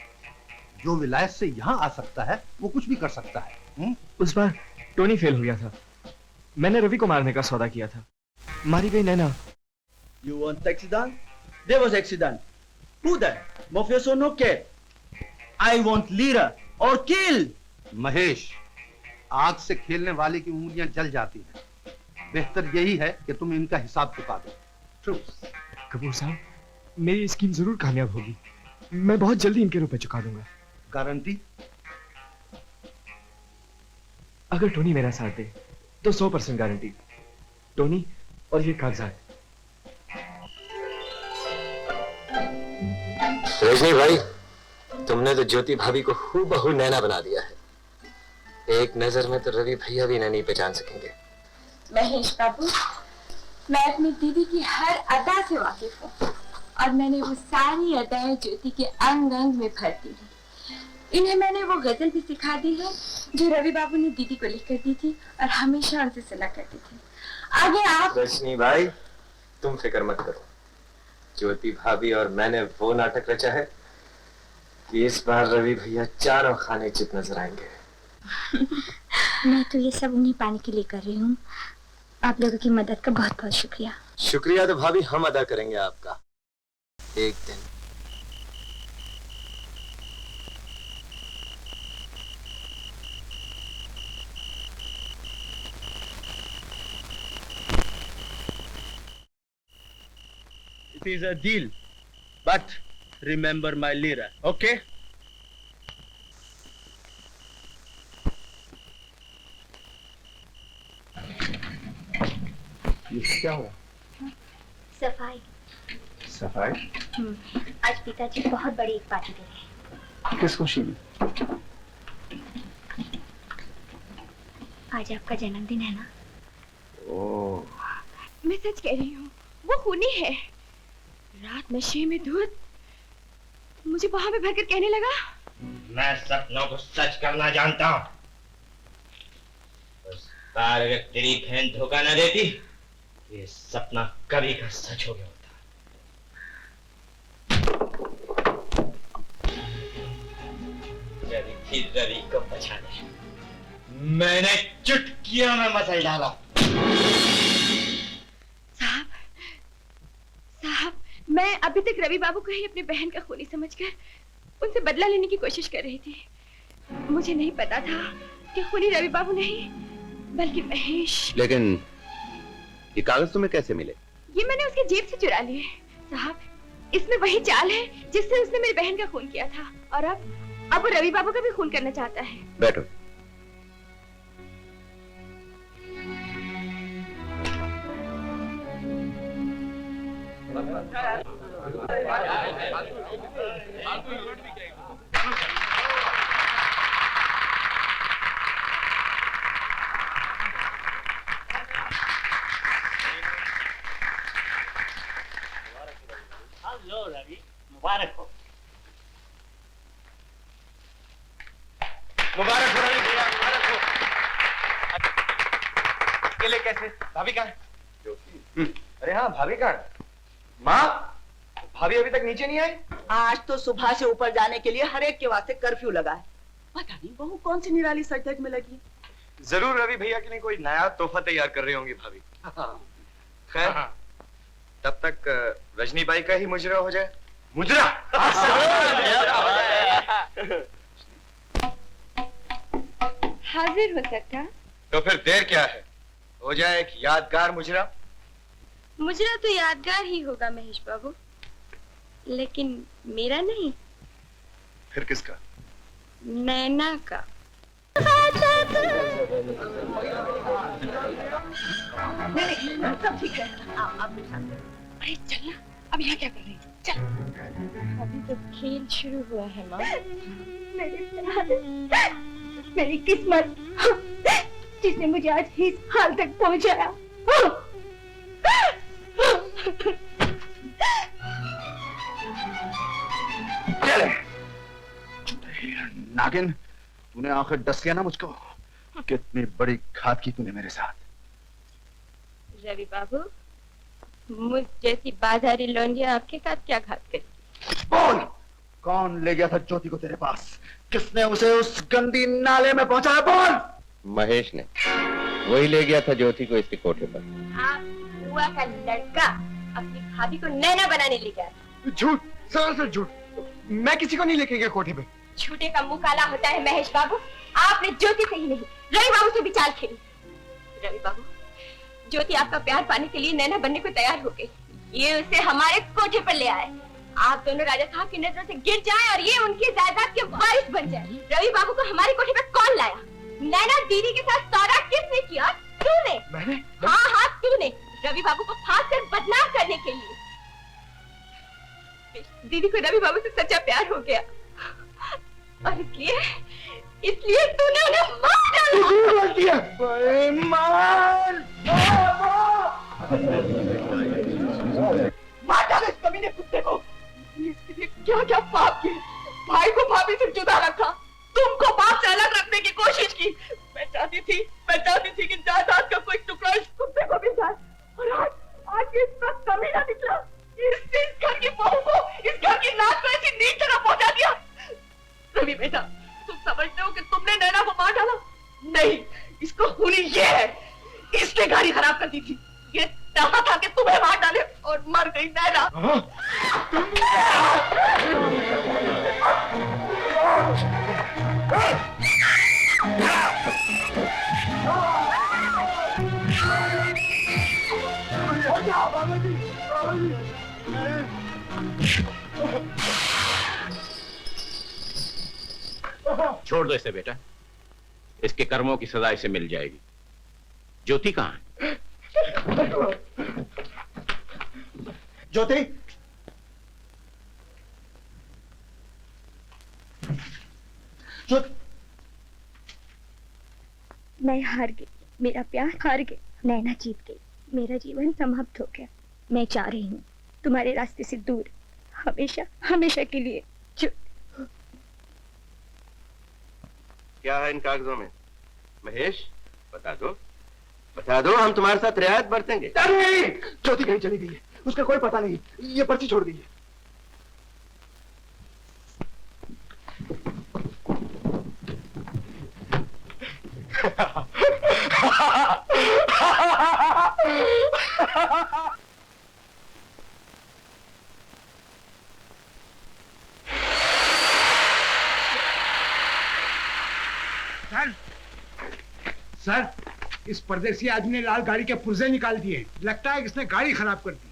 जो विलायत से यहाँ आ सकता है वो कुछ भी कर सकता है। उस बार टोनी फेल हो गया था, मैंने रवि को मारने का सौदा किया था, मारी गई नैना। You want accident? There was accident. Who that? Mafioso no care. I want lira or kill. Mahesh, आग से खेलने वाले की उंगलियां जल जाती हैं। बेहतर यही है कि तुम इनका हिसाब चुका दो। कपूर साहब, मेरी स्कीम जरूर कामयाब होगी, मैं बहुत जल्दी इनके रुपए चुका दूंगा। गारंटी? अगर टोनी मेरा साथ दे तो 100% गारंटी। टोनी और ये कागजात। रजनी भाई, तुमने तो ज्योति भाभी को हूबहू नैना बना दिया है। एक नजर में तो रवि भैया भी नहीं पहचान सकेंगे। महेश बाबू, मैं अपनी दीदी की हर अदा से वाकिफ हूँ और मैंने वो सारी अदाएं ज्योति के अंग अंग में भर दी है। इन्हें मैंने वो गजल भी सिखा दी है जो रवि बाबू ने दीदी को लिख कर दी थी और हमेशा उनसे सुना करती थी। आगे आप। रजनी भाई, तुम फिक्र मत करो, ज्योति भाभी और मैंने वो नाटक रचा है कि इस बार रवि भैया चारों खाने चित नजर आएंगे। मैं तो ये सब उन्हीं पाने के लिए कर रही हूँ। आप लोगों की मदद का बहुत बहुत शुक्रिया। शुक्रिया तो भाभी हम अदा करेंगे आपका एक दिन। It is a deal, but remember my lira, okay? ये क्या हुआ? सफाई। सफाई? आज पिताजी बहुत बड़ी एक पार्टी दे रहे हैं। किस खुशी में? आज आपका जन्मदिन है ना? ओह। मैं सच कह रही हूँ, वो खूनी है। रात नशे में धुत मुझे वहां पे भरकर कहने लगा, मैं सपनों को सच करना जानता हूँ। उस बार अगर तेरी बहन धोखा न देती, ये सपना कभी का सच हो गया होता। रवि को बचाने मैंने चुटकियों में मसल डाला। साहब, मैं अभी तक रवि बाबू को ही अपनी बहन का खूनी समझकर उनसे बदला लेने की कोशिश कर रही थी। मुझे नहीं पता था कि खूनी रवि बाबू नहीं बल्कि महेश। लेकिन ये कागज तुम्हें कैसे मिले? ये मैंने उसके जेब से चुरा लिए। साहब, इसमें वही चाल है जिससे उसने मेरी बहन का खून किया था और अब वो रवि बाबू का भी खून करना चाहता है। बैठो। हेलो रवि, मुबारक हो। मुबारक हो रवि भैया, मुबारक हो। अकेले कैसे? भाभी कहाँ है? अरे हाँ, भाभी कहाँ है? माँ, भाभी अभी तक नीचे नहीं आई? आज तो सुबह से ऊपर जाने के लिए हर एक के वास्ते कर्फ्यू लगा है। पता नहीं बहू कौन सी निराली सजधज में लगी। जरूर रवि भैया के लिए कोई नया तोहफा तैयार कर रही होंगी भाभी। खैर, तब तक रजनी बाई का ही मुजरा हो जाए। मुजरा? हाजिर हो सकता। तो फिर देर क्या है, हो जाए एक यादगार मुजरा। मुजरा तो यादगार ही होगा महेश बाबू, लेकिन मेरा नहीं। फिर किसका? नैना का। नहीं, सब ठीक है। आप अरे चलना। अब यहाँ क्या कर रही है? चल। अभी तो खेल शुरू हुआ है माँ। मेरी किस्मत जिसने मुझे आज इस हाल तक पहुंचाया। नागिन, तूने आखिर डस लिया ना मुझको। कितनी बड़ी घात की तूने मेरे साथ। रवि बाबू, मुझ जैसी बाजारी लौंडिया आपके साथ क्या घात करी? बोल, कौन ले गया था ज्योति को तेरे पास? किसने उसे उस गंदी नाले में पहुंचाया? बोल। महेश ने। वही ले गया था ज्योति को इसके कोठे पर। आप बुआ का लड़का अपनी भाभी को नैना बनाने ले गया था। झूठ, सरासर झूठ। मैं किसी को नहीं लेके गया कोठे पे। झूठे का मुंह काला होता है महेश बाबू। आपने ज्योति से ही नहीं, रवि बाबू से भी चाल खेली। रवि बाबू, ज्योति आपका प्यार पाने के लिए नैना बनने को तैयार हो गई। ये उसे हमारे कोठे पर ले आए। आप दोनों राजा साहब की नजरों से गिर जाएं और ये उनकी जायदाद के वारिस बन जाए। रवि बाबू को हमारे कोठे पर कौन लाया? नैना दीदी के साथ सौदा किसने किया? तूने। मैंने? हाँ हाँ तूने, रवि बाबू को फांस कर बदनाम करने के लिए। दीदी को रवि बाबू से सच्चा प्यार हो गया और इसलिए तूने उन्हें मार डाला। मार डाले इस कमीने कुत्ते को। इसके लिए क्या क्या पाप किए। भाई को भाभी से जुदा रखा, तुमको बाप से अलग रखने की कोशिश की। मैं चाहती थी कि जायदाद का कोई टुकड़ा इस कुत्ते को भी जाए। और आज इतना कमीना निकला। इस घर की बहू को, इस घर की नाक को ऐसी नीच तरह पहुंचा दिया। रवि बेटा, तुम समझते हो कि तुमने नैना को मार डाला? नहीं, इसको खूनी ये है। इसने गाड़ी खराब कर दी थी। ये चाहता था कि तुम्हें मार डाले और मर गई नैना। छोड़ दो इसे बेटा, इसके कर्मों की सजा इसे मिल जाएगी। ज्योति कहाँ है? ज्योति, मैं हार गई, मेरा प्यार हार गया, नैना जीत गई, मेरा जीवन समाप्त हो गया। मैं जा रही हूँ तुम्हारे रास्ते से दूर, हमेशा हमेशा के लिए। क्या है इन कागजों में? महेश, बता दो, हम तुम्हारे साथ रियायत बरतेंगे। अरे, ज्योति कहीं चली गई है, उसका कोई पता नहीं। ये पर्ची छोड़ गई है। सर, इस परदेसी आदमी ने लाल गाड़ी के पुर्जे निकाल दिए। लगता है कि इसने गाड़ी खराब कर दी।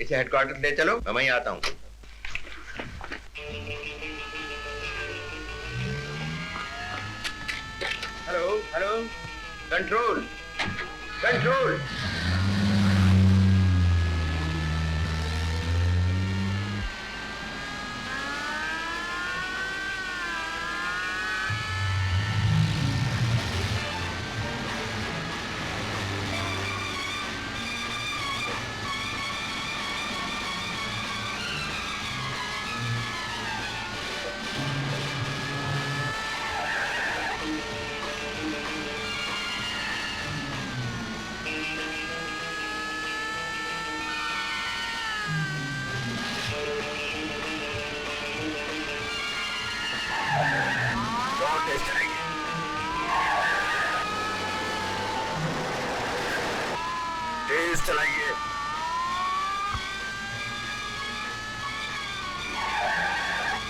इसे हेडक्वार्टर ले चलो, मैं वहीं आता हूँ। Hello, control.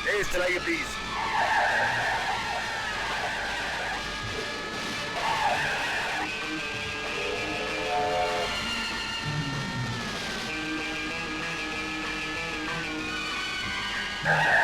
तेज चलाइए प्लीज। Yeah.